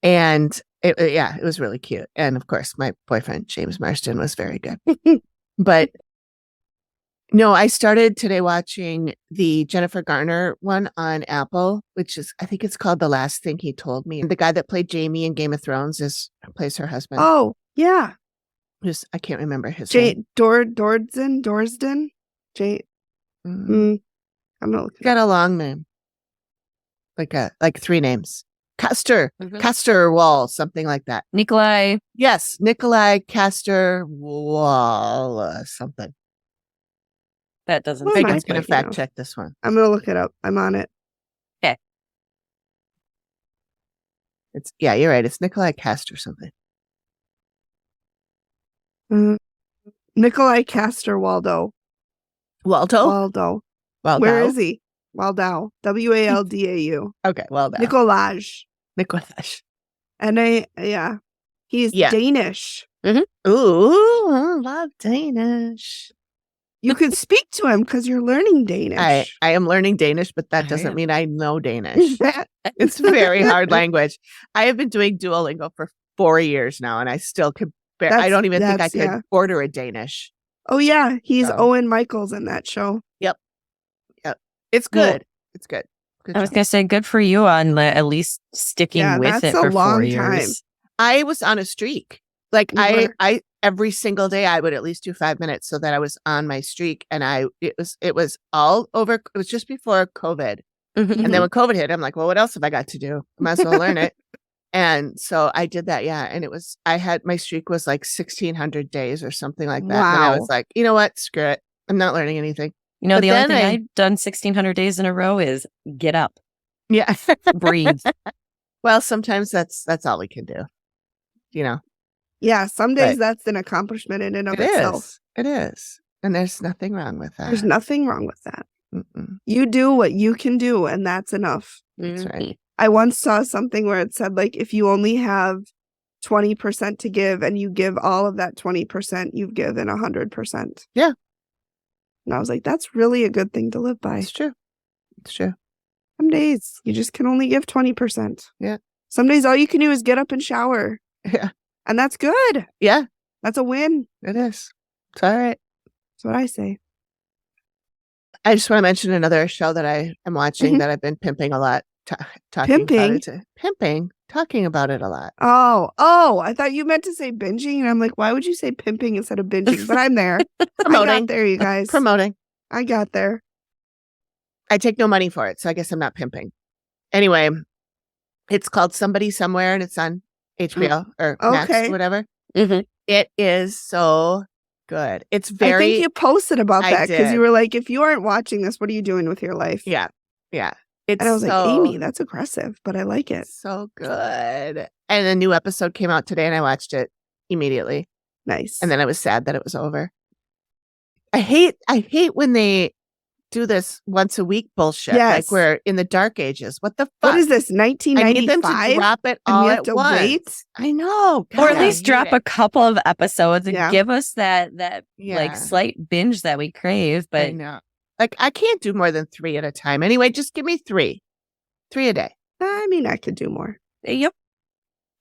And it was really cute. And of course, my boyfriend, James Marsden, was very good. But no, I started today watching the Jennifer Garner one on Apple, which is, I think it's called The Last Thing He Told Me. The guy that played Jamie in Game of Thrones plays her husband. Oh, yeah. I can't remember his name. Dorsden? I'm gonna look. Got a long name. Like three names. Castor Wall, something like that. Nikolai. Yes, Nikolai Castor Wall, something. That doesn't. Megan's going to fact check this one. I'm going to look it up. I'm on it. Okay. You're right. It's Nikolai Castor something. Nikolai Castor Waldo. Waldo. Where is he? Waldau. Waldau. Okay, Waldau. Nikolaj. And he's Danish. Ooh, I love Danish. You could speak to him because you're learning Danish. I am learning Danish, but that doesn't mean I know Danish. It's a very hard language. I have been doing Duolingo for 4 years now, and I still could I don't even think I could order a Danish. Oh, yeah. He's Owen Michaels in that show. Yep. It's good. Well, it's good. I was going to say, good for you on at least sticking with it for 4 years. Time. I was on a streak. Like I every single day I would at least do 5 minutes so that I was on my streak. And it was all over. It was just before COVID. And then when COVID hit, I'm like, well, what else have I got to do? I might as well learn it. And so I did that. Yeah. And my streak was like 1,600 days or something like that. Wow. And I was like, you know what? Screw it. I'm not learning anything. The only thing I've done 1,600 days in a row is get up. Yeah. Breathe. Well, sometimes that's all we can do. Yeah. Some days that's an accomplishment in and of itself. It is. And there's nothing wrong with that. There's nothing wrong with that. You do what you can do, and that's enough. That's right. I once saw something where it said, like, if you only have 20% to give and you give all of that 20%, you've given 100%. Yeah. And I was like, that's really a good thing to live by. It's true. Some days you just can only give 20%. Yeah. Some days all you can do is get up and shower. Yeah. And that's good. Yeah. That's a win. It is. It's all right. That's what I say. I just want to mention another show that I am watching that I've been pimping a lot. Talking about it a lot. Oh, I thought you meant to say binging. And I'm like, why would you say pimping instead of binging? But I'm there. Promoting. I got there, you guys. Promoting. I got there. I take no money for it, so I guess I'm not pimping. Anyway, it's called Somebody Somewhere, and it's on HBO or Max or whatever. It is so good. It's very... I think you posted about that because you were like, if you aren't watching this, what are you doing with your life? Yeah. And I was like, Amy, that's aggressive, but I like it. So good. And a new episode came out today, and I watched it immediately. Nice. And then I was sad that it was over. I hate when they do this once a week bullshit. Yes. Like we're in the dark ages. What the fuck? What is this, 1995? I need them to drop it all at once. Wait? I know. God, or at least drop a couple of episodes and give us that like slight binge that we crave. But I know. Like, I can't do more than 3 at a time. Anyway, just give me 3. 3 a day. I mean, I could do more. Yep.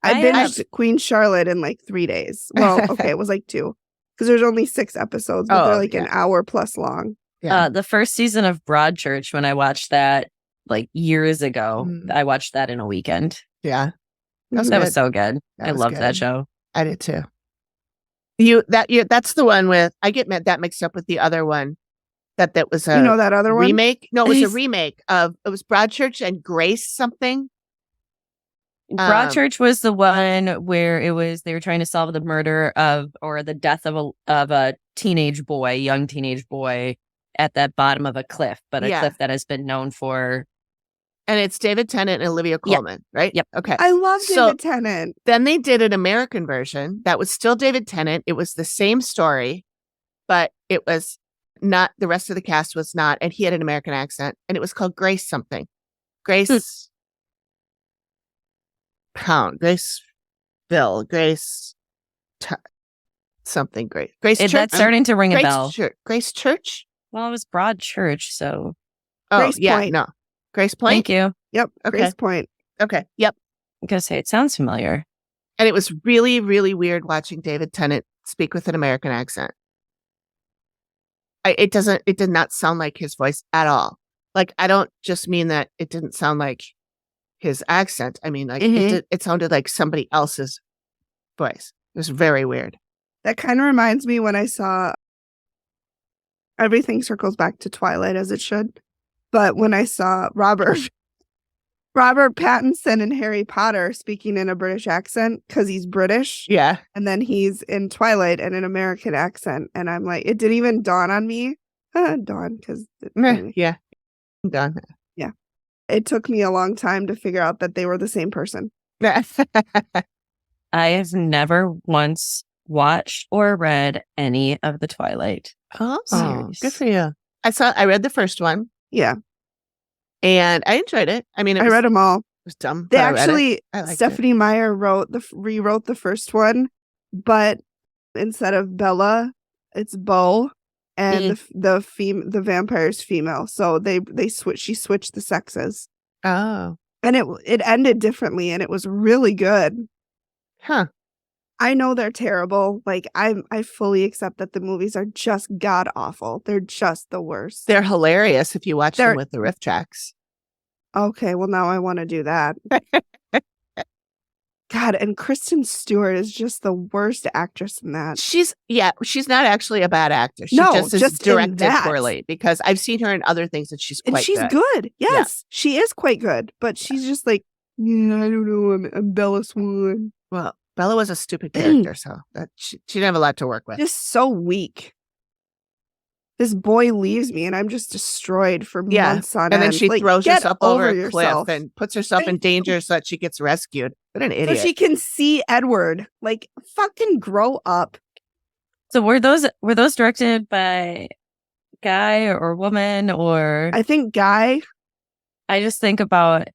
I binged Queen Charlotte in like 3 days. Well, okay, it was like 2. Because there's only 6 episodes, but they're like an hour plus long. Yeah. The first season of Broadchurch, when I watched that like years ago, I watched that in a weekend. Yeah. That was so good. I loved that good. show. I did too. That's the one with, I get that mixed up with the other one. That was a that other one? remake. No, it was a remake of, it was Broadchurch and Grace something. Broadchurch was the one where they were trying to solve the murder or the death of a young teenage boy at the bottom of a cliff, but a cliff that has been known for. And it's David Tennant and Olivia Colman, right? Yep. Okay. I love David Tennant. Then they did an American version that was still David Tennant. It was the same story, but it was not, the rest of the cast was not, and he had an American accent, and it was called Grace something. Grace Pound, Grace Bill, Grace something, Grace Church. That's starting to ring a bell. Grace Church? Well, it was Broadchurch, so. Grace Point. No. Grace Point? Thank you. Yep. Okay. Grace Point. Okay. Yep. I'm going to say it sounds familiar. And it was really, really weird watching David Tennant speak with an American accent. It did not sound like his voice at all. Like, I don't just mean that it didn't sound like his accent. I mean, like, it sounded like somebody else's voice. It was very weird. That kind of reminds me when I saw, everything circles back to Twilight as it should. But when I saw Robert Pattinson in Harry Potter speaking in a British accent because he's British. Yeah. And then he's in Twilight in an American accent. And I'm like, it didn't even dawn on me. Because. Yeah. Done. Yeah. It took me a long time to figure out that they were the same person. I have never once watched or read any of the Twilight series. Good for you. I read the first one. Yeah. And I enjoyed it. I mean, I read them all. It was dumb. They actually, Stephanie Meyer rewrote the first one, but instead of Bella, it's Bo, and the vampire's female. So she switched the sexes. Oh. And it ended differently, and it was really good. Huh. I know they're terrible. Like, I fully accept that the movies are just god awful. They're just the worst. They're hilarious if you watch them with the riff tracks. Okay, well, now I want to do that. God, and Kristen Stewart is just the worst actress in that. She's not actually a bad actor. She just directed poorly, because I've seen her in other things and she's quite good. And she's good. Yes, she is quite good. But she's just like, I don't know, I'm Bella Swan. Well, Bella was a stupid character, so that she didn't have a lot to work with. Just so weak. This boy leaves me, and I'm just destroyed for months on end. And then she throws herself over a cliff yourself. and puts herself in danger so that she gets rescued. What an idiot! So she can see Edward. Like, fucking grow up. So were those directed by guy or woman, or? I think guy. I just think about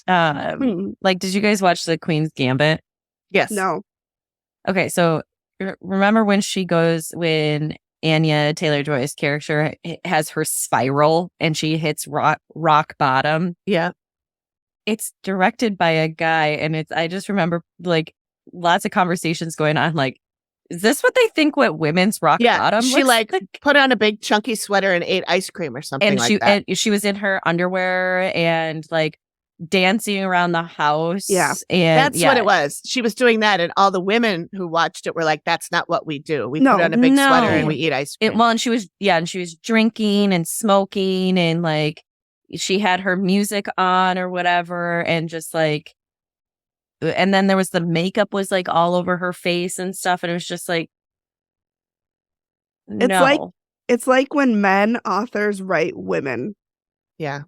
like, did you guys watch The Queen's Gambit? Yes. No. Okay, so remember when Anya Taylor-Joy's character has her spiral and she hits rock bottom? Yeah. It's directed by a guy, and I just remember like lots of conversations going on, like, is this what they think what women's rock bottom? She put on a big chunky sweater and ate ice cream or something that. And she was in her underwear and like dancing around the house. Yeah. And that's what it was. She was doing that, and all the women who watched it were like, that's not what we do. We put on a big sweater and we eat ice cream. And she was drinking and smoking, and like she had her music on or whatever, and just like, and then there was the makeup was like all over her face and stuff, and it was just like, it's like when men authors write women. Yeah.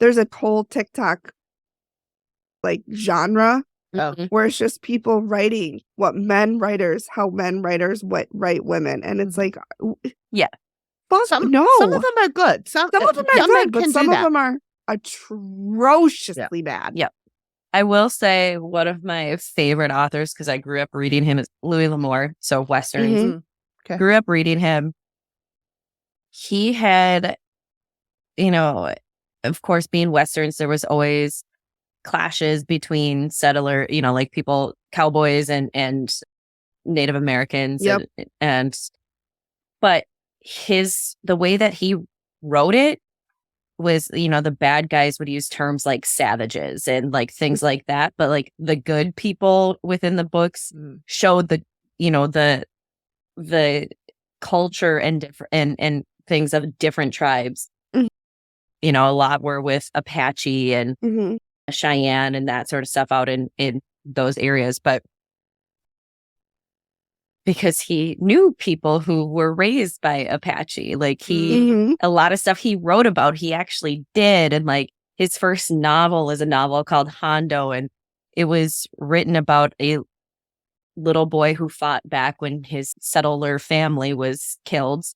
There's a whole TikTok like genre where it's just people writing how men writers write women, and it's like, some of them are good. Some of them are good, but some of them are atrociously bad. Yep. I will say one of my favorite authors, because I grew up reading him, is Louis L'Amour. So Westerns. Mm-hmm. Okay. Grew up reading him. He had, of course, being Westerns, there was always clashes between settler, like people, cowboys and Native Americans. Yep. But the way that he wrote it was, the bad guys would use terms like savages and like things like that. But like the good people within the books showed the culture and different and things of different tribes. A lot were with Apache and Cheyenne and that sort of stuff out in those areas. But because he knew people who were raised by Apache, like a lot of stuff he wrote about, he actually did. And like his first novel is a novel called Hondo. And it was written about a little boy who fought back when his settler family was killed.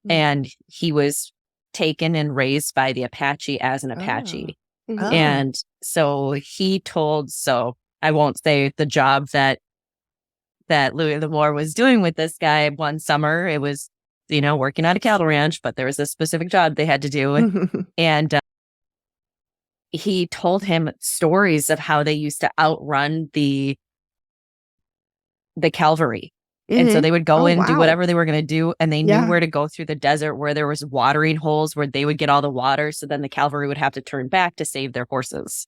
And he was taken and raised by the Apache as an Apache. And so I won't say the job that Louis L'Amour was doing with this guy one summer. It was, working at a cattle ranch, but there was a specific job they had to do. And he told him stories of how they used to outrun the cavalry. And so they would go in and do whatever they were going to do. And they knew where to go through the desert where there was watering holes where they would get all the water. So then the cavalry would have to turn back to save their horses.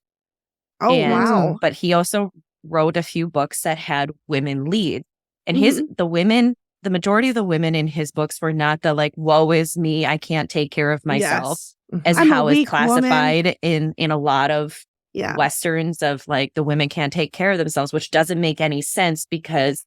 Wow. But he also wrote a few books that had women lead. And the majority of the women in his books were not the like, woe is me, I can't take care of myself, as how is classified in a lot of Westerns of like the women can't take care of themselves, which doesn't make any sense because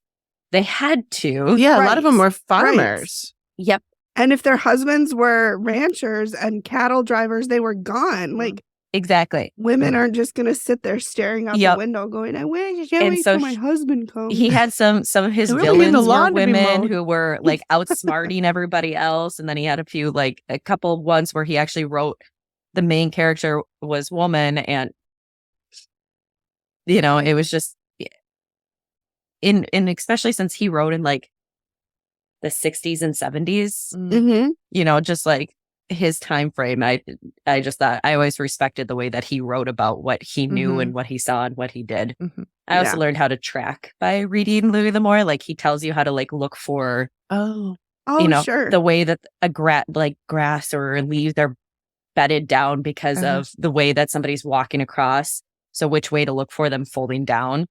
they had to. Yeah, a lot of them were farmers. Right. Yep. And if their husbands were ranchers and cattle drivers, they were gone. Like, exactly. Women aren't just going to sit there staring out the window going, I wish, I can't wait till my husband comes. He had some of his villains were women who were like outsmarting everybody else. And then he had a couple ones where he actually wrote the main character was woman. And, it was just, in especially since he wrote in like the 60s and 70s, just like his time frame. I just thought I always respected the way that he wrote about what he knew and what he saw and what he did. I also learned how to track by reading Louis L'Amour. Like he tells you how to like look for sure, the way that a grass or leaves are bedded down because of the way that somebody's walking across. So which way to look for them folding down.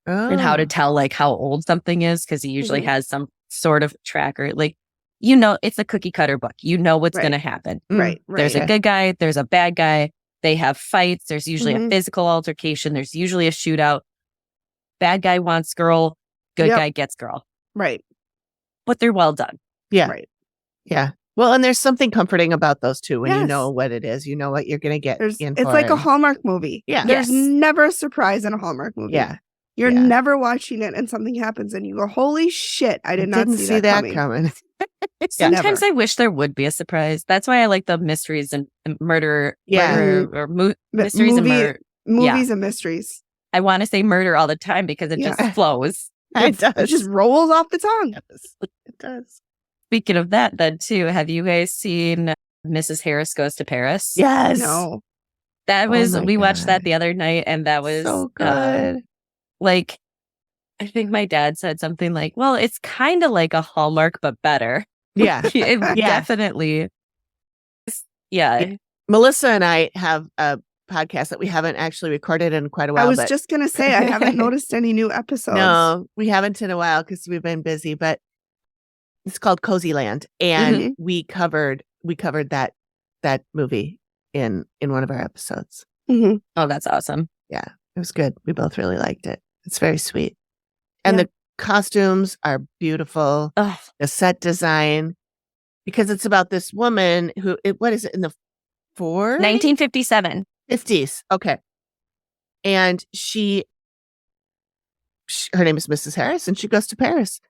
And how to tell like how old something is, because he usually has some sort of tracker. Like, it's a cookie cutter book. You know what's going to happen. Right. There's a good guy. There's a bad guy. They have fights. There's usually a physical altercation. There's usually a shootout. Bad guy wants girl. Good guy gets girl. Right. But they're well done. Yeah. Right. Yeah. Well, and there's something comforting about those two when you know what it is. You know what you're going to get. It's like a Hallmark movie. Yeah. There's never a surprise in a Hallmark movie. Yeah. You're never watching it and something happens and you go, holy shit, I didn't see that coming. Sometimes I wish there would be a surprise. That's why I like the mysteries and murder. Mysteries and murder. Movies and mysteries. I want to say murder all the time because it just flows. It does. It just rolls off the tongue. It does. Speaking of that, then too, have you guys seen Mrs. Harris Goes to Paris? Yes. No. That was, we watched that the other night and that was so good. Like, I think my dad said something like, well, it's kind of like a Hallmark, but better. Yeah. Definitely. Yeah. Melissa and I have a podcast that we haven't actually recorded in quite a while. I was just going to say, I haven't noticed any new episodes. No, we haven't in a while because we've been busy, but it's called Cozy Land. And we covered that movie in one of our episodes. Oh, that's awesome. Yeah, it was good. We both really liked it. It's very sweet. And the costumes are beautiful. Ugh. The set design, because it's about this woman who, what is it, in the 1957. 50s. Okay. And her name is Mrs. Harris, and she goes to Paris.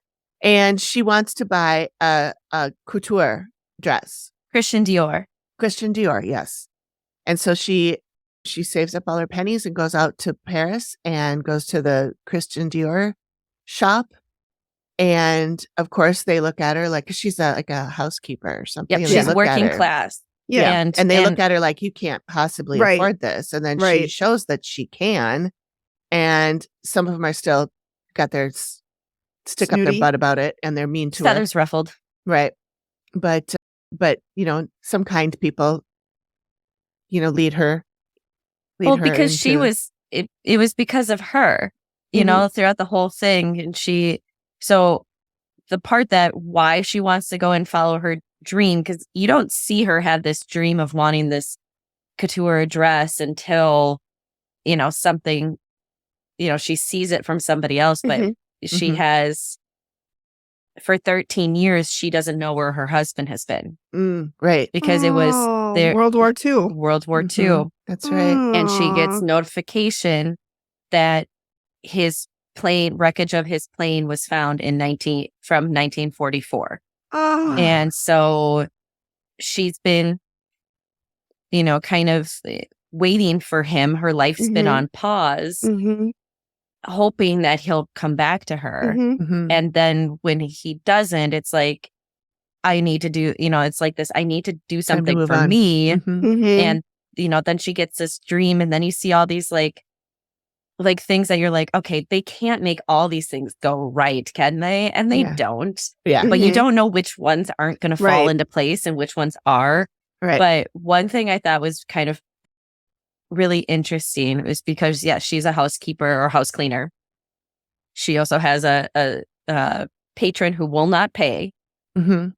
And she wants to buy a couture dress. Christian Dior, yes. And so she saves up all her pennies and goes out to Paris and goes to the Christian Dior shop. And of course, they look at her like, 'cause she's like a housekeeper or something. Yep, she's working class. Yeah. And they look at her like, you can't possibly afford this. And then she shows that she can. And some of them are still got their stick up their Snooty. butt about it, and they're mean to her. Feathers ruffled. Right. But some kind people, lead her. Well, because she into- was, it was because of her, throughout the whole thing. And so the part that why she wants to go and follow her dream, because you don't see her have this dream of wanting this couture dress until, something, she sees it from somebody else, but she has, for 13 years, she doesn't know where her husband has been. Right. Because it was there. World War II. World War II. That's right. And she gets notification that his wreckage of his plane was found from 1944. And so she's been, kind of waiting for him. Her life's been on pause, hoping that he'll come back to her. And then when he doesn't, it's like, I need to do, it's like this, I need to do something for me. And, then she gets this dream, and then you see all these like things that you're like, okay, they can't make all these things go right, can they? And they don't. Yeah. But you don't know which ones aren't going to fall into place and which ones are. Right. But one thing I thought was kind of really interesting was because, she's a housekeeper or house cleaner. She also has a patron who will not pay.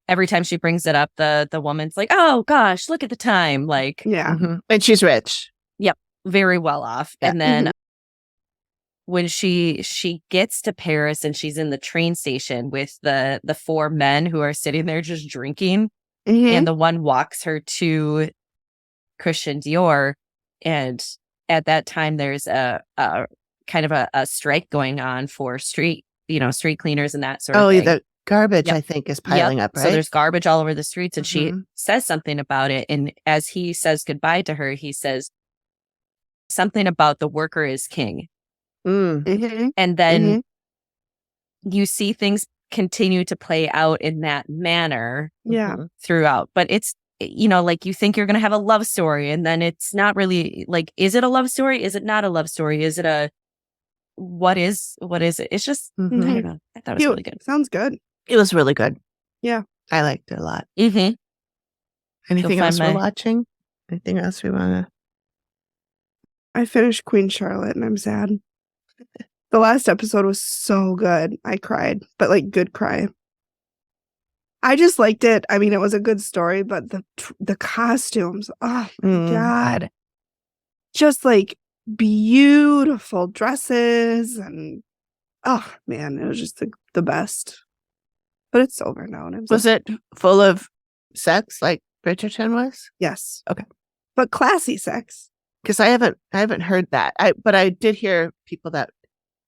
Every time she brings it up, the woman's like, oh gosh, look at the time. Like, and she's rich. Yep. Very well off. Yeah. And then when she gets to Paris and she's in the train station with the 4 men who are sitting there just drinking, and the one walks her to Christian Dior. And at that time, there's a kind of a strike going on for street cleaners and that sort of thing. The garbage, I think, is piling up, right? So there's garbage all over the streets, and she says something about it. And as he says goodbye to her, he says something about the worker is king. And then you see things continue to play out in that manner throughout. But it's, like you think you're going to have a love story, and then it's not really like, is it a love story? Is it not a love story? Is it what is it? It's just, I don't know. I thought it was really good. Sounds good. It was really good. Yeah. I liked it a lot. You'll Anything else find we're watching? Anything else we want to? I finished Queen Charlotte, and I'm sad. The last episode was so good. I cried, but like good cry. I just liked it. I mean, it was a good story, but the costumes, oh my God. Just like beautiful dresses, and oh man, it was just the best. But it's over now. And Was it full of sex like Bridgerton was? Yes. Okay. But classy sex. Because I haven't heard that. But I did hear people that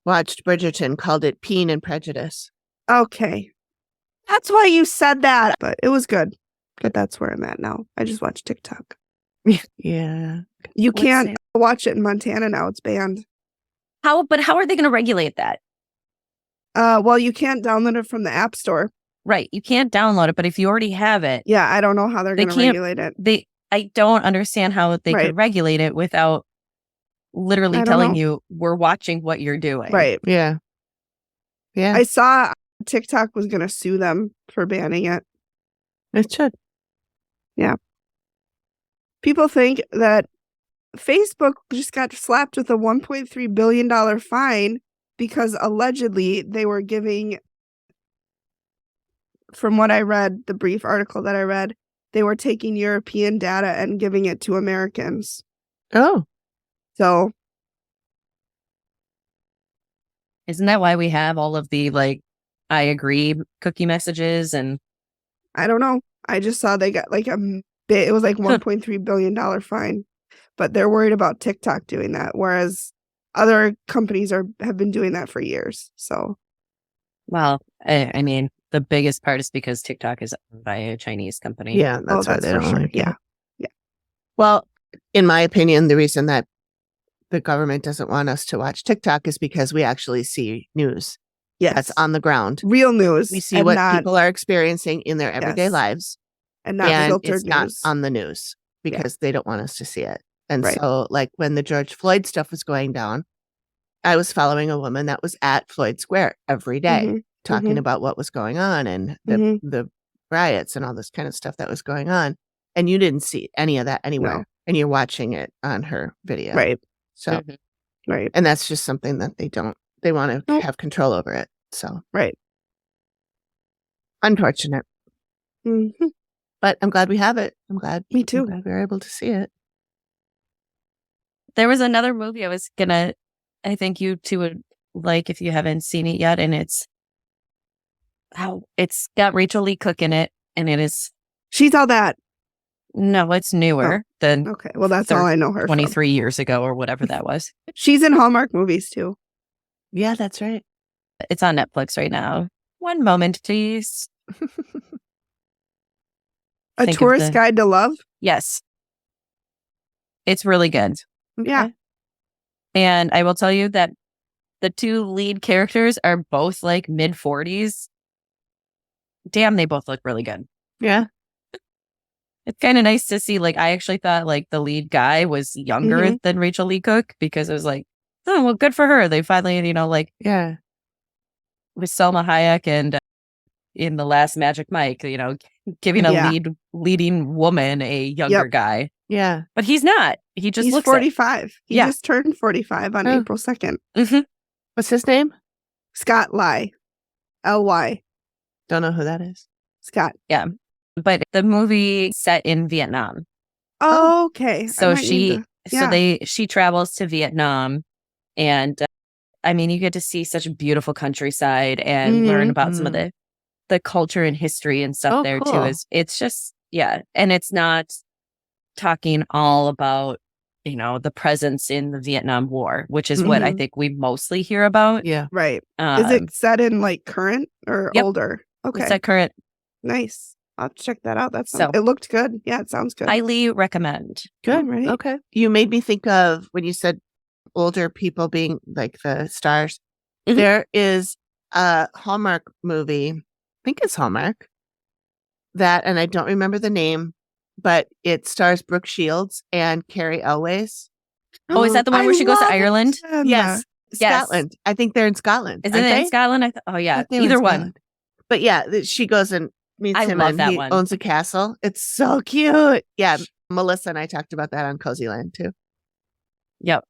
watched Bridgerton called it Peen and Prejudice. Okay. That's why you said that. But it was good. But that's where I'm at now. I just watch TikTok. Yeah. You can't watch it in Montana now. It's banned. How are they going to regulate that? Well, you can't download it from the App Store. Right. You can't download it, but if you already have it. Yeah, I don't know how they're going to regulate it. I don't understand how they could regulate it without literally telling you we're watching what you're doing. Right. Yeah. Yeah. I saw TikTok was going to sue them for banning it. It should. Yeah. People think that Facebook just got slapped with a $1.3 billion fine because allegedly they were giving, from what I read, the brief article that I read, they were taking European data and giving it to Americans. Oh. So. Isn't that why we have all of the, like, I agree cookie messages? And I don't know. I just saw they got like it was like $1.3 billion fine. But they're worried about TikTok doing that, whereas other companies have been doing that for years. So. Well, I mean, the biggest part is because TikTok is owned by a Chinese company. Yeah, that's why they don't like it. Yeah. Well, in my opinion, the reason that the government doesn't want us to watch TikTok is because we actually see news. Yes. That's on the ground. Real news. We see what people are experiencing in their everyday lives. And not filtered it's news. Not on the news because they don't want us to see it. And so, like, when the George Floyd stuff was going down, I was following a woman that was at Floyd Square every day. talking about what was going on and the riots and all this kind of stuff that was going on. And you didn't see any of that anywhere. No. And you're watching it on her video. Right. So, right. And that's just something that they want to have control over it. So, right. Unfortunate. Mm-hmm. But I'm glad we have it. Me too. I'm glad we were able to see it. There was another movie I think you two would like if you haven't seen it yet. And it's got Rachel Lee Cook in it. And it is. She's All That. No, it's newer than. Okay. Well, that's all I know her 23 years ago or whatever that was. She's in Hallmark movies too. Yeah, that's right. It's on Netflix right now. One moment, please. A Tourist Guide to Love? Yes. It's really good. Yeah. And I will tell you that the two lead characters are both like mid-40s. Damn, they both look really good. Yeah. It's kind of nice to see. Like, I actually thought like the lead guy was younger than Rachel Lee Cook because it was like, oh, well, good for her. They finally, yeah, with Selma Hayek and in The Last Magic Mike, giving a leading woman a younger guy. Yeah. But he's not. He's 45. He just turned 45 on April 2nd. Mm-hmm. What's his name? Scott Ly. L-Y. Don't know who that is. Scott. Yeah. But the movie set in Vietnam. Oh, okay. So she travels to Vietnam and you get to see such a beautiful countryside and learn about some of the culture and history and stuff there cool. too. It's just, and it's not talking all about, the presence in the Vietnam War, which is what I think we mostly hear about. Yeah. Right. Is it set in like current or older? Okay. It's set current. Nice. I'll check that out. It looked good. Yeah, it sounds good. Highly recommend. Good. Right. Okay. You made me think of when you said older people being like the stars. Mm-hmm. There is a Hallmark movie, I think it's Hallmark, and I don't remember the name, but it stars Brooke Shields and Carrie Elways. Oh, is that the one where she goes to Ireland? Yes. Scotland. I think they're in Scotland. Isn't it in Scotland? Either one. But yeah, she goes and meets him and he owns a castle. It's so cute. Yeah. Melissa and I talked about that on Cozy Land too. Yep.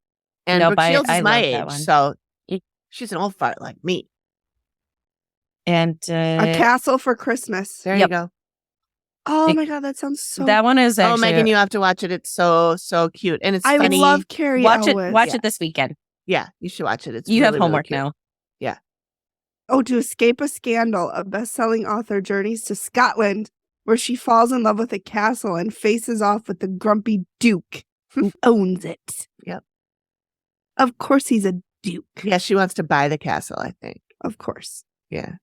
And Brooke Shields is my age, so she's an old fart like me. And A Castle for Christmas. There you go. Oh my God, that sounds so. That one is actually. Oh, Megan, you have to watch it. It's so cute, and it's funny. I love Carrie Elwes. Watch it this weekend. Yeah, you should watch it. It's you really, have homework really now. Yeah. Oh, to escape a scandal, a best-selling author journeys to Scotland, where she falls in love with a castle and faces off with the grumpy Duke who owns it. Yep. Of course, he's a Duke. Yeah, she wants to buy the castle, I think. Of course. Yeah.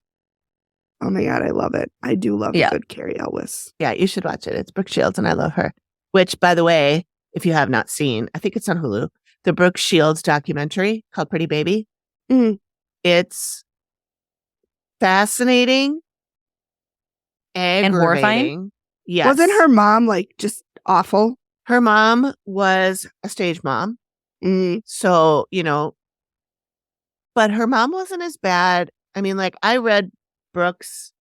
Oh my God, I love it. I do love a good Carrie Elwes. Yeah, you should watch it. It's Brooke Shields, and I love her. Which, by the way, if you have not seen, I think it's on Hulu, the Brooke Shields documentary called Pretty Baby. It's fascinating, and horrifying. Yes. Wasn't her mom like just awful? Her mom was a stage mom. So, but her mom wasn't as bad. I mean, like I read Brooke's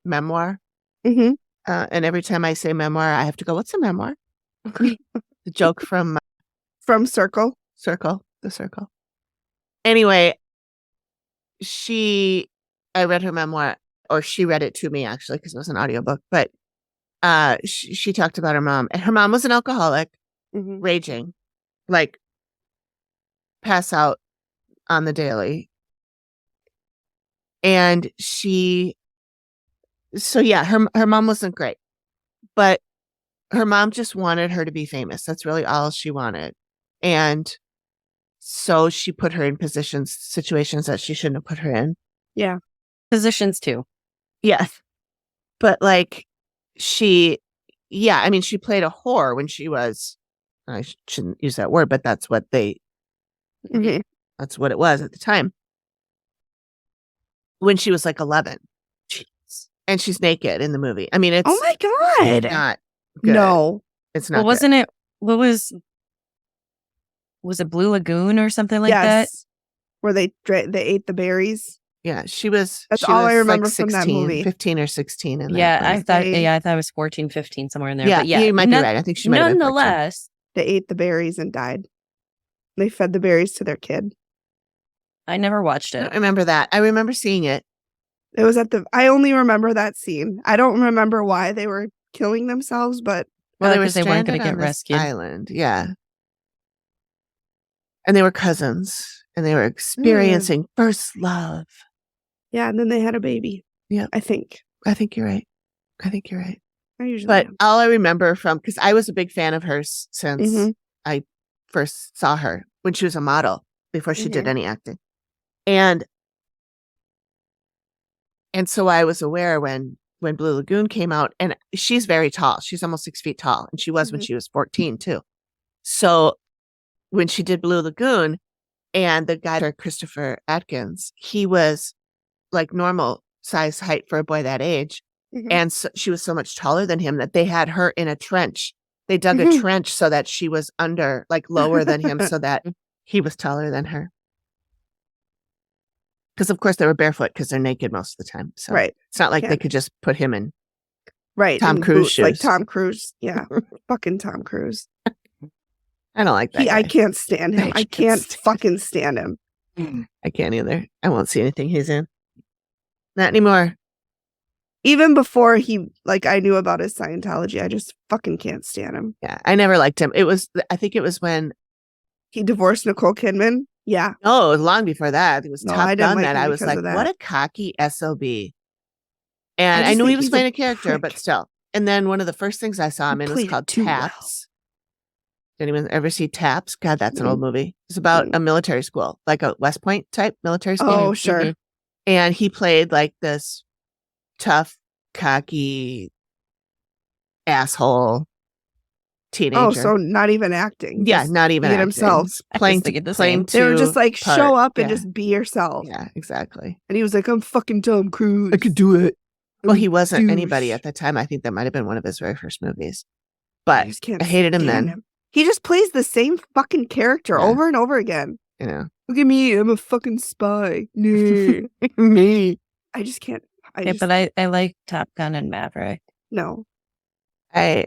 memoir. And every time I say memoir, I have to go, what's a memoir? The joke from Circle. The Circle. Anyway, I read her memoir, or she read it to me actually, because it was an audiobook, but she talked about her mom, and her mom was an alcoholic, raging, like pass out on the daily. And her mom wasn't great, but her mom just wanted her to be famous. That's really all she wanted. And so she put her in situations that she shouldn't have put her in. Yeah. Positions too. Yeah. But like she played a whore when she was, I shouldn't use that word, but that's what that's what it was at the time. When she was like 11. And she's naked in the movie. I mean, it's oh my God. Not good. No. It's not. Well, wasn't it? What was it Blue Lagoon or something like that? Where they ate the berries. Yeah, she was. That's she all was I remember like from that 16, movie. 15 or 16 in Yeah, that. I thought it was 14, 15, somewhere in there. Yeah, but yeah, you might be right. I think she might have been 14. Nonetheless, They ate the berries and died. They fed the berries to their kid. I never watched I it. don't remember that. I remember seeing it. It was I only remember that scene. I don't remember why they were killing themselves, but Well, they were because they weren't stranded going to get on this rescued. island. Yeah. And they were cousins and they were experiencing first love. yeah, and then they had a baby. Yeah. I think. I think you're right. I usually But am. all I remember because I was a big fan of hers since Mhm. I first saw her when she was a model before she did Mhm. any acting. And so I was aware when Blue Lagoon came out, and she's very tall. She's almost 6 feet tall. And she was when Mhm. she was 14 too. So when she did Blue Lagoon and the guy, Christopher Atkins, he was like normal size height for a boy that age. Mhm. And so she was so much taller than him that they had her in a trench. They dug a trench so that she was under, like lower than him, so that he was taller than her. Because of course they were barefoot because they're naked most of the time. So Right. it's not like they Can't. could just put him in Right. Tom in Cruise boots, like shoes. Tom Cruise. Yeah. Fucking Tom Cruise. I don't like that guy. I can't stand him. I can't fucking stand him. I can't either. I won't see anything he's in. Not anymore. Even before I knew about his Scientology, I just fucking can't stand him. Yeah, I never liked him. I think it was when he divorced Nicole Kidman. Yeah. No, it was long before that. It was No, Top I didn't Gun like that him I was because like, of that. what a cocky SOB. And I just knew he think was he's a playing a character, prick. but still. And then one of the first things I saw him in was played it called too well. Taps. Did anyone ever see Taps? God, that's an Mm. old movie. It's about Mm. a military school, like a West Point type military school. Oh, sure. And he played like this tough, cocky asshole teenager. Oh, so not even acting. Yeah, just not even being acting. themselves. Playing thinking the playing same. They were just to like, part. show up and Yeah. just be yourself. Yeah, exactly. And he was like, I'm fucking Tom Cruise. I could do it. Well, I'm he wasn't douche. anybody at the time. I think that might have been one of his very first movies. But just can't I hated him stand then. him. He just plays the same fucking character Yeah. over and over again. You know, Look at me, I'm a fucking spy. Nah. me. I just can't. But I like Top Gun and Maverick. No. I I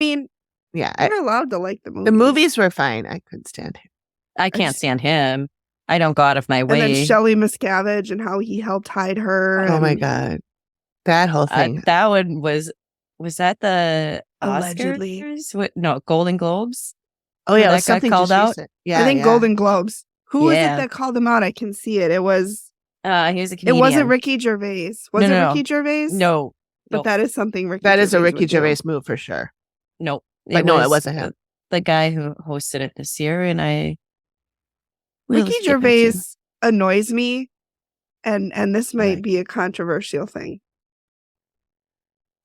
mean, yeah. you're allowed to like the movies. The movies were fine. I couldn't stand him. I can't stand him. I don't go out of my And way. then Shelley Miscavige and how he helped hide her. Oh my and god, that whole thing. That one was that the Allegedly. Oscars? No, Golden Globes. Oh yeah, it that was got something called just out? recent. Yeah, I think yeah. Golden Globes. Who was it Yeah. that called him out? I can see it. It was. He was a comedian. It wasn't Ricky Gervais. Was it No. Ricky Gervais? No, But that is something Ricky. That is a Gervais Ricky would do. Gervais move for sure. no. But no, it wasn't him. The guy who hosted it this year, and I. Ricky Realistic Gervais attention. annoys me, and this might Right. be a controversial thing.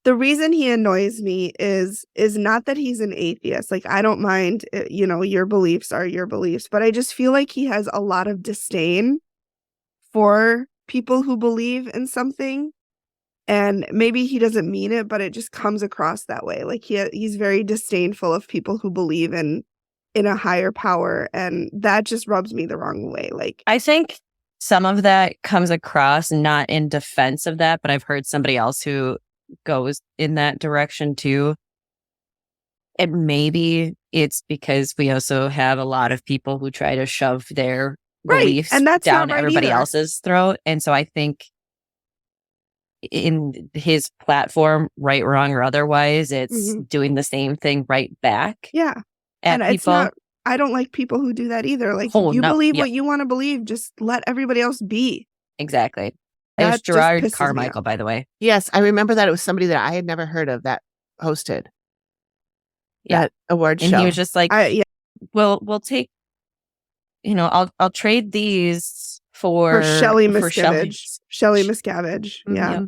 The reason he annoys me is not that he's an atheist. Like, I don't mind, your beliefs are your beliefs, but I just feel like he has a lot of disdain for people who believe in something. And maybe he doesn't mean it, but it just comes across that way. Like he's very disdainful of people who believe in a higher power, and that just rubs me the wrong way. Like, I think some of that comes across not in defense of that, but I've heard somebody else who goes in that direction too. And maybe it's because we also have a lot of people who try to shove their Right, beliefs and that's down not right everybody either. else's throat. And so I think in his platform, right, wrong, or otherwise, it's doing the same thing right back yeah. at And it's people. not, I don't like people who do that either. Like, Oh, you no, believe yeah. what you want to believe, just let everybody else be. Exactly. That There's just Gerard pisses me Carmichael, off. by the way. Yes, I remember that it was somebody that I had never heard of that hosted Yeah. that award And show. he was just like, Yeah, we'll take, I'll trade these for Shelley Shelley. Miscavige. Shelley Miscavige. Yeah. Yep.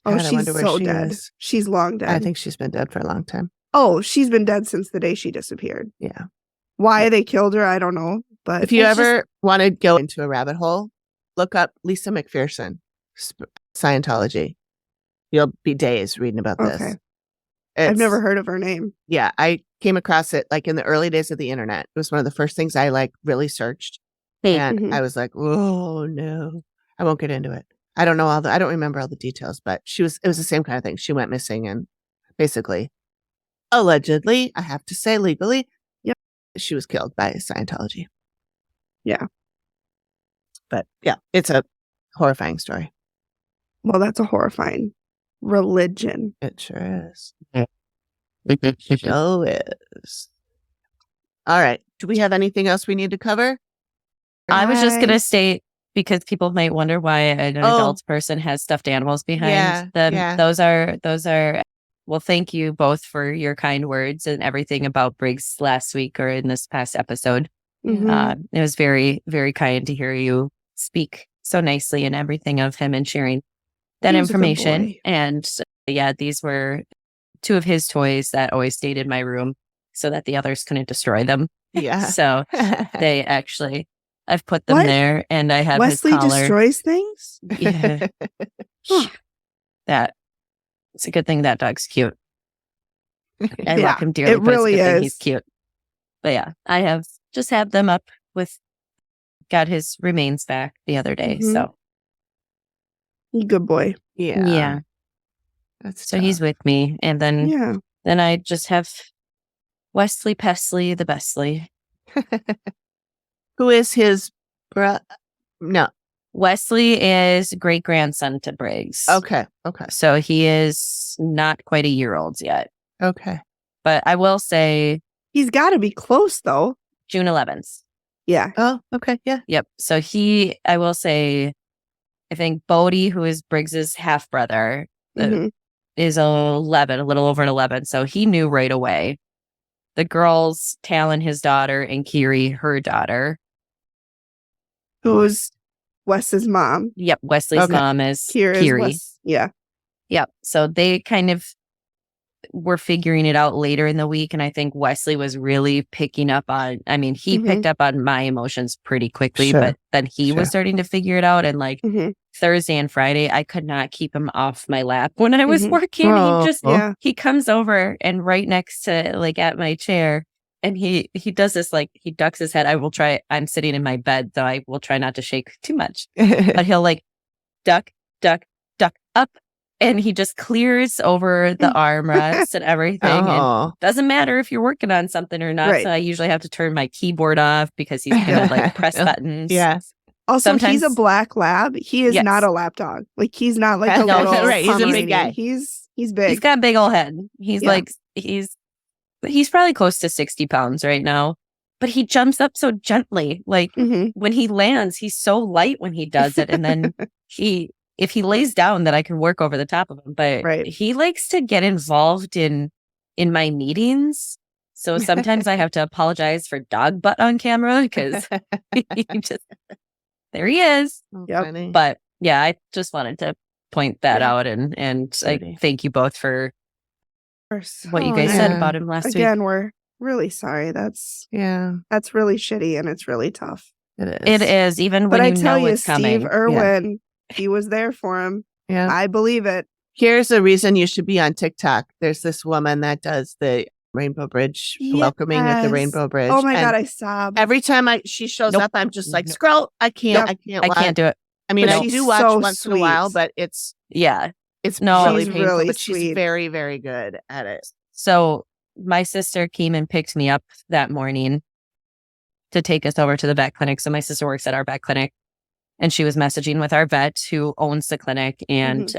Oh, God, I she's wonder where so she dead. is. She's long dead. I think she's been dead for a long time. Oh, she's been dead since the day she disappeared. Yeah. Why they killed her, I don't know. But If you it's ever want to go into a rabbit hole, look up Lisa McPherson, Scientology. You'll be dazed reading about this. Okay. I've never heard of her name. Yeah, I came across it like in the early days of the internet. It was one of the first things I really searched. And Mhm. I was like, oh no. I won't get into it. I don't remember all the details, but it was the same kind of thing. She went missing and basically, allegedly, I have to say legally, yep, she was killed by Scientology. Yeah. But yeah, it's a horrifying story. Well, that's a horrifying religion. It sure is. Sure is. All right. Do we have anything else we need to cover? I was just going to state, because people might wonder why an adult person has stuffed animals behind them. Yeah. Those are, well, thank you both for your kind words and everything about Briggs last week or in this past episode. Mm-hmm. It was very, very kind to hear you speak so nicely and everything of him and sharing that information. And yeah, these were 2 of his toys that always stayed in my room so that the others couldn't destroy them. Yeah. So they actually, I've put them there, and I have Wesley his collar. Destroys things? Yeah. It's a good thing that dog's cute. I love him dearly, but really it's a good thing he's cute. But yeah, I have them up with, got his remains back the other day. Mm-hmm. So good boy. Yeah. That's so tough. He's with me. And then I just have Wesley Pesley, the Bestly. Who is his No. Wesley is great grandson to Briggs. Okay. So he is not quite a year old yet. Okay. But I will say he's got to be close though. June 11th. Yeah. Oh, okay. Yeah. Yep. So I will say, I think Bodie, who is Briggs's half brother, is 11, a little over 11. So he knew right away. The girls, Talon, his daughter, and Kiri, her daughter. Who's Wes's mom? Yep. Wesley's mom is Kiri. Yeah. Yep. So they kind of were figuring it out later in the week. And I think Wesley was really picking up on, he picked up on my emotions pretty quickly, but then he was starting to figure it out. And like Thursday and Friday, I could not keep him off my lap when I was working. He comes over and right next to like at my chair, and he does this, like he ducks his head. I'm sitting in my bed, so I will try not to shake too much, but he'll like duck up. And he just clears over the armrest and everything. And doesn't matter if you're working on something or not. Right. So I usually have to turn my keyboard off because he's going to like press buttons. Yeah. Also, he's a black lab. He is not a lap dog. Like he's not like a little. Right. He's a big guy. He's big. He's got a big old head. He's like he's probably close to 60 pounds right now. But he jumps up so gently. Like when he lands, he's so light when he does it, and then if he lays down, that I can work over the top of him. But he likes to get involved in my meetings. So sometimes I have to apologize for dog butt on camera because there he is. Yep. But yeah, I just wanted to point that out and I thank you both for what you guys said about him last week. Again, we're really sorry. That's really shitty and it's really tough. It is. Even when you know it's coming. Steve Irwin, he was there for him. Yeah. I believe it. Here's a reason you should be on TikTok. There's this woman that does the Rainbow Bridge welcoming at the Rainbow Bridge. Oh my God, I sob. Every time she shows up, I'm just like, scroll. I can't do it. I mean, I do watch once in a while, but it's really painful, really but she's very, very good at it. So my sister came and picked me up that morning to take us over to the vet clinic. So my sister works at our vet clinic. And she was messaging with our vet who owns the clinic. And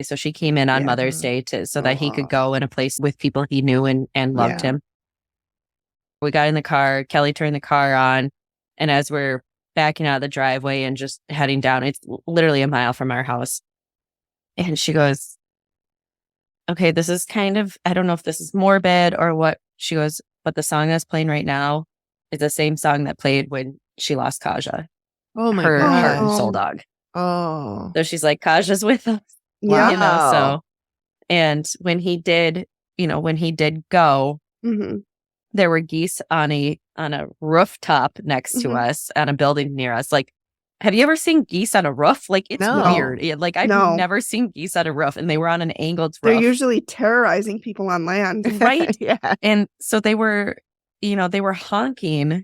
so she came in on Mother's Day so that he could go in a place with people he knew and loved him. We got in the car. Kelly turned the car on. And as we're backing out of the driveway and just heading down, it's literally a mile from our house. And she goes, okay, this is kind of, I don't know if this is morbid or what. She goes, but the song that's playing right now is the same song that played when she lost Kaja. Oh my God. Her heart and soul dog. Oh. So she's like, Kaja's with us. Yeah. So, and when he did go, there were geese on a rooftop next to us on a building near us. Like, have you ever seen geese on a roof? Like, it's weird. Like, I've never seen geese on a roof, and they were on an angled roof. They're usually terrorizing people on land. Right? Yeah. And so they were honking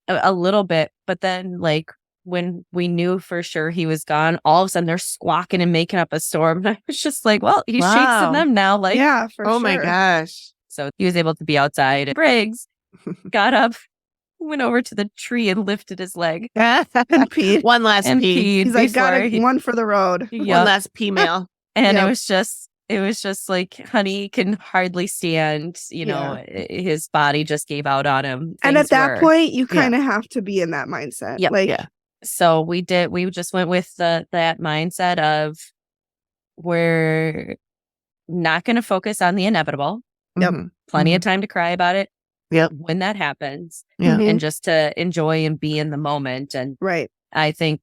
a little bit, but then like when we knew for sure he was gone, all of a sudden they're squawking and making up a storm. And I was just like, well, he's chasing them now. Like, yeah, for oh sure. my gosh. So he was able to be outside. Briggs got up, went over to the tree and lifted his leg. And peed. One last And pee. peed He's like, got before one for the road. One last pee meal. And Yep. it was just like, honey can hardly stand, his body just gave out on him. And at that point, you Yeah. kind of have to be in that mindset. Yep. Like, Yeah. So we just went with that mindset of we're not going to focus on the inevitable. Yep. Mhm. Plenty of time to cry about it. Yep. When that happens. Yeah. Mhm. And just to enjoy and be in the moment. And right. I think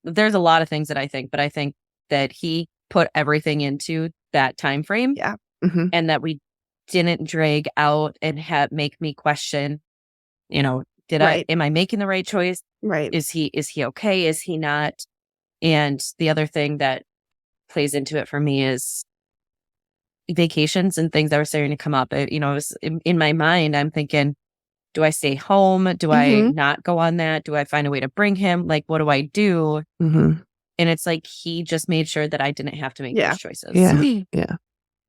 there's a lot of things that I think, but I think that he put everything into that time frame. Yeah. Mhm. And that we didn't drag out and make me question, Right. am I making the right choice? Right. Is he okay? Is he not? And the other thing that plays into it for me is vacations and things that were starting to come up. It was in my mind, I'm thinking, do I stay home? Do I not go on that? Do I find a way to bring him? Like, what do I do? Mhm. And it's like, he just made sure that I didn't have to make those choices. Yeah. Yeah.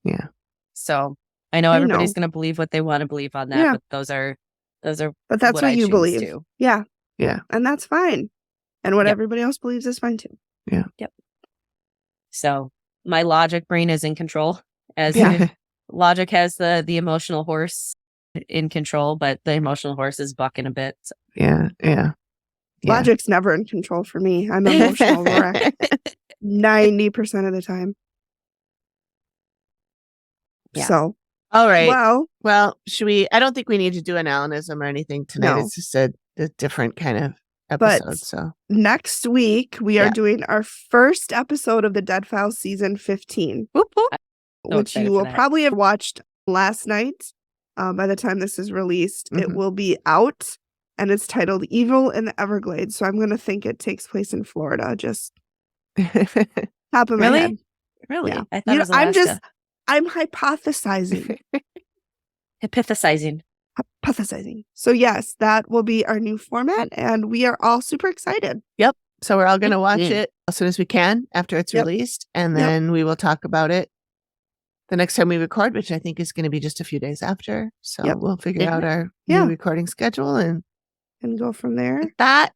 Yeah. So I know everybody's going to believe what they want to believe on that, Yeah. but those are, But that's what I you choose believe. to. Yeah. Yeah. And that's fine. And what Yep. everybody else believes is fine too. So my logic brain is in control, as Yeah. logic has the emotional horse in control, but the emotional horse is bucking a bit. So. Yeah. Yeah. Yeah. Logic's never in control for me. I'm an emotional wreck 90% of the time. Yeah. So, All right. well, should we? I don't think we need to do an Alanism or anything tonight. No. It's just a different kind of episode. But So next week we are Yeah. doing our first episode of the Dead Files season 15, Whoop, whoop. So which excited you for will that. probably have watched last night. By the time this is released, it Mhm. will be out, and it's titled Evil in the Everglades. So I'm going to think it takes place in Florida. Just top of my Really? head. Really? Yeah. I thought it was I'm hypothesizing. hypothesizing. So yes, that will be our new format, and we are all super excited. so we're all going to watch Mhm. it as soon as we can after it's Yep. released, and Yep. then we will talk about it the next time we record, which I think is going to be just a few days after. So Yep. we'll figure Yeah. out our Yeah. new recording schedule and And go from there. that.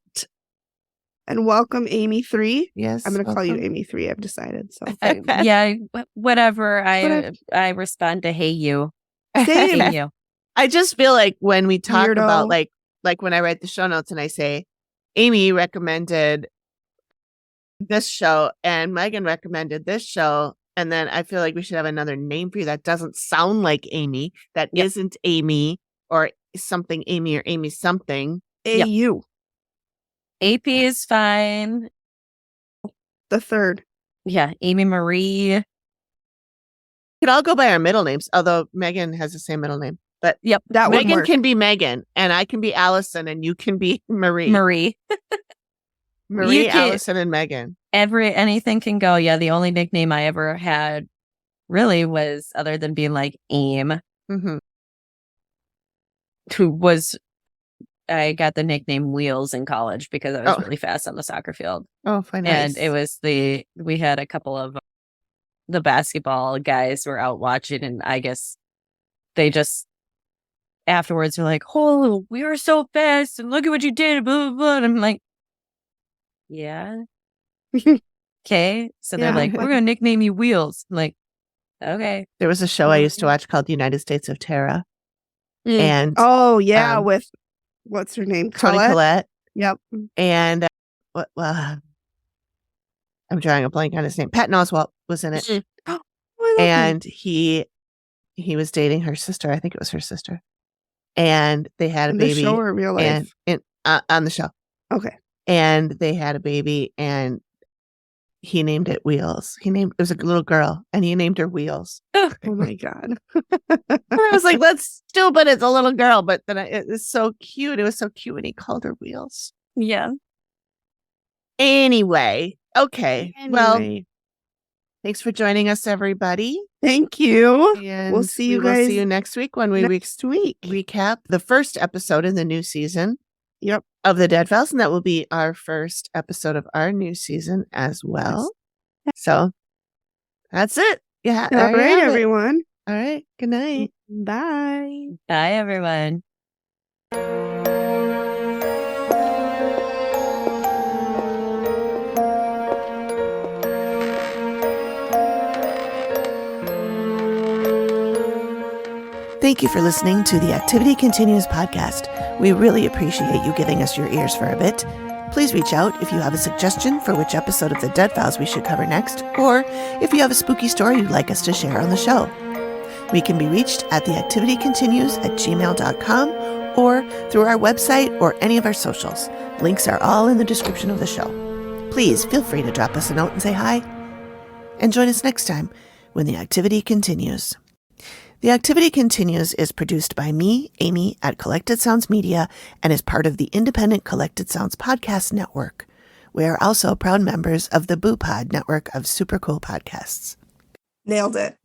And welcome Amy 3. Yes, I'm going to call you welcome. Amy 3. I've decided. So Yeah, whatever. Whatever. I respond to hey you. Same. Hey you. I just feel like when we talk Weirdo. about like when I write the show notes and I say, Amy recommended this show and Megan recommended this show, and then I feel like we should have another name for you that doesn't sound like Amy, that Yep. isn't Amy or something Amy or Amy something. Yep. AU, AP is fine. the third. Yeah, Amy Marie. We could all go by our middle names, although Megan has the same middle name. But Yep, That would Megan work. can be Megan, and I can be Allison, and you can be Marie. Marie. Marie, You can- Allison, and Megan. Anything can go. Yeah, the only nickname I ever had really was, other than being like Aim, Mm-hmm. who was, I got the nickname Wheels in college because I was Oh. really fast on the soccer field. Oh, fine. And it was we had a couple of the basketball guys were out watching, and I guess they just afterwards were like, oh, we were so fast and look at what you did, blah, blah, blah. And I'm like, yeah. Okay. So they're Yeah. like, we're going to nickname you Wheels. I'm like, okay. There was a show I used to watch called United States of Terra. Mm. And Oh, yeah. Um, With what's her name? Toni Collette? Collette. Yep. And I'm drawing a blank on his name. Patton Oswalt was in it. Mm. Oh, I love him. And he was dating her sister. I think it was her sister. And they had a In the baby. show or real life? And on the show. Okay. And they had a baby, and he named it Wheels. It was a little girl, and he named her Wheels. Oh my God. I was like, that's stupid. It's a little girl. But then it was so cute. It was so cute when he called her Wheels. Yeah. Anyway. Okay. Well, Anyway, thanks for joining us, everybody. thank you. And see you we will guys see you next week when we next week. recap the first episode in the new season. Yep. of the Dead Files, and that will be our first episode of our new season as well. So that's it. Yeah. All right, everyone. All right. Good night. Bye. Bye, everyone. Thank you for listening to the Activity Continues podcast. We really appreciate you giving us your ears for a bit. Please reach out if you have a suggestion for which episode of the Dead Files we should cover next, or if you have a spooky story you'd like us to share on the show. We can be reached at theactivitycontinues@gmail.com or through our website or any of our socials. Links are all in the description of the show. Please feel free to drop us a note and say hi. And join us next time when the activity continues. The Activity Continues is produced by me, Amy, at Collected Sounds Media and is part of the independent Collected Sounds podcast network. We are also proud members of the Boo Pod network of super cool podcasts. Nailed it.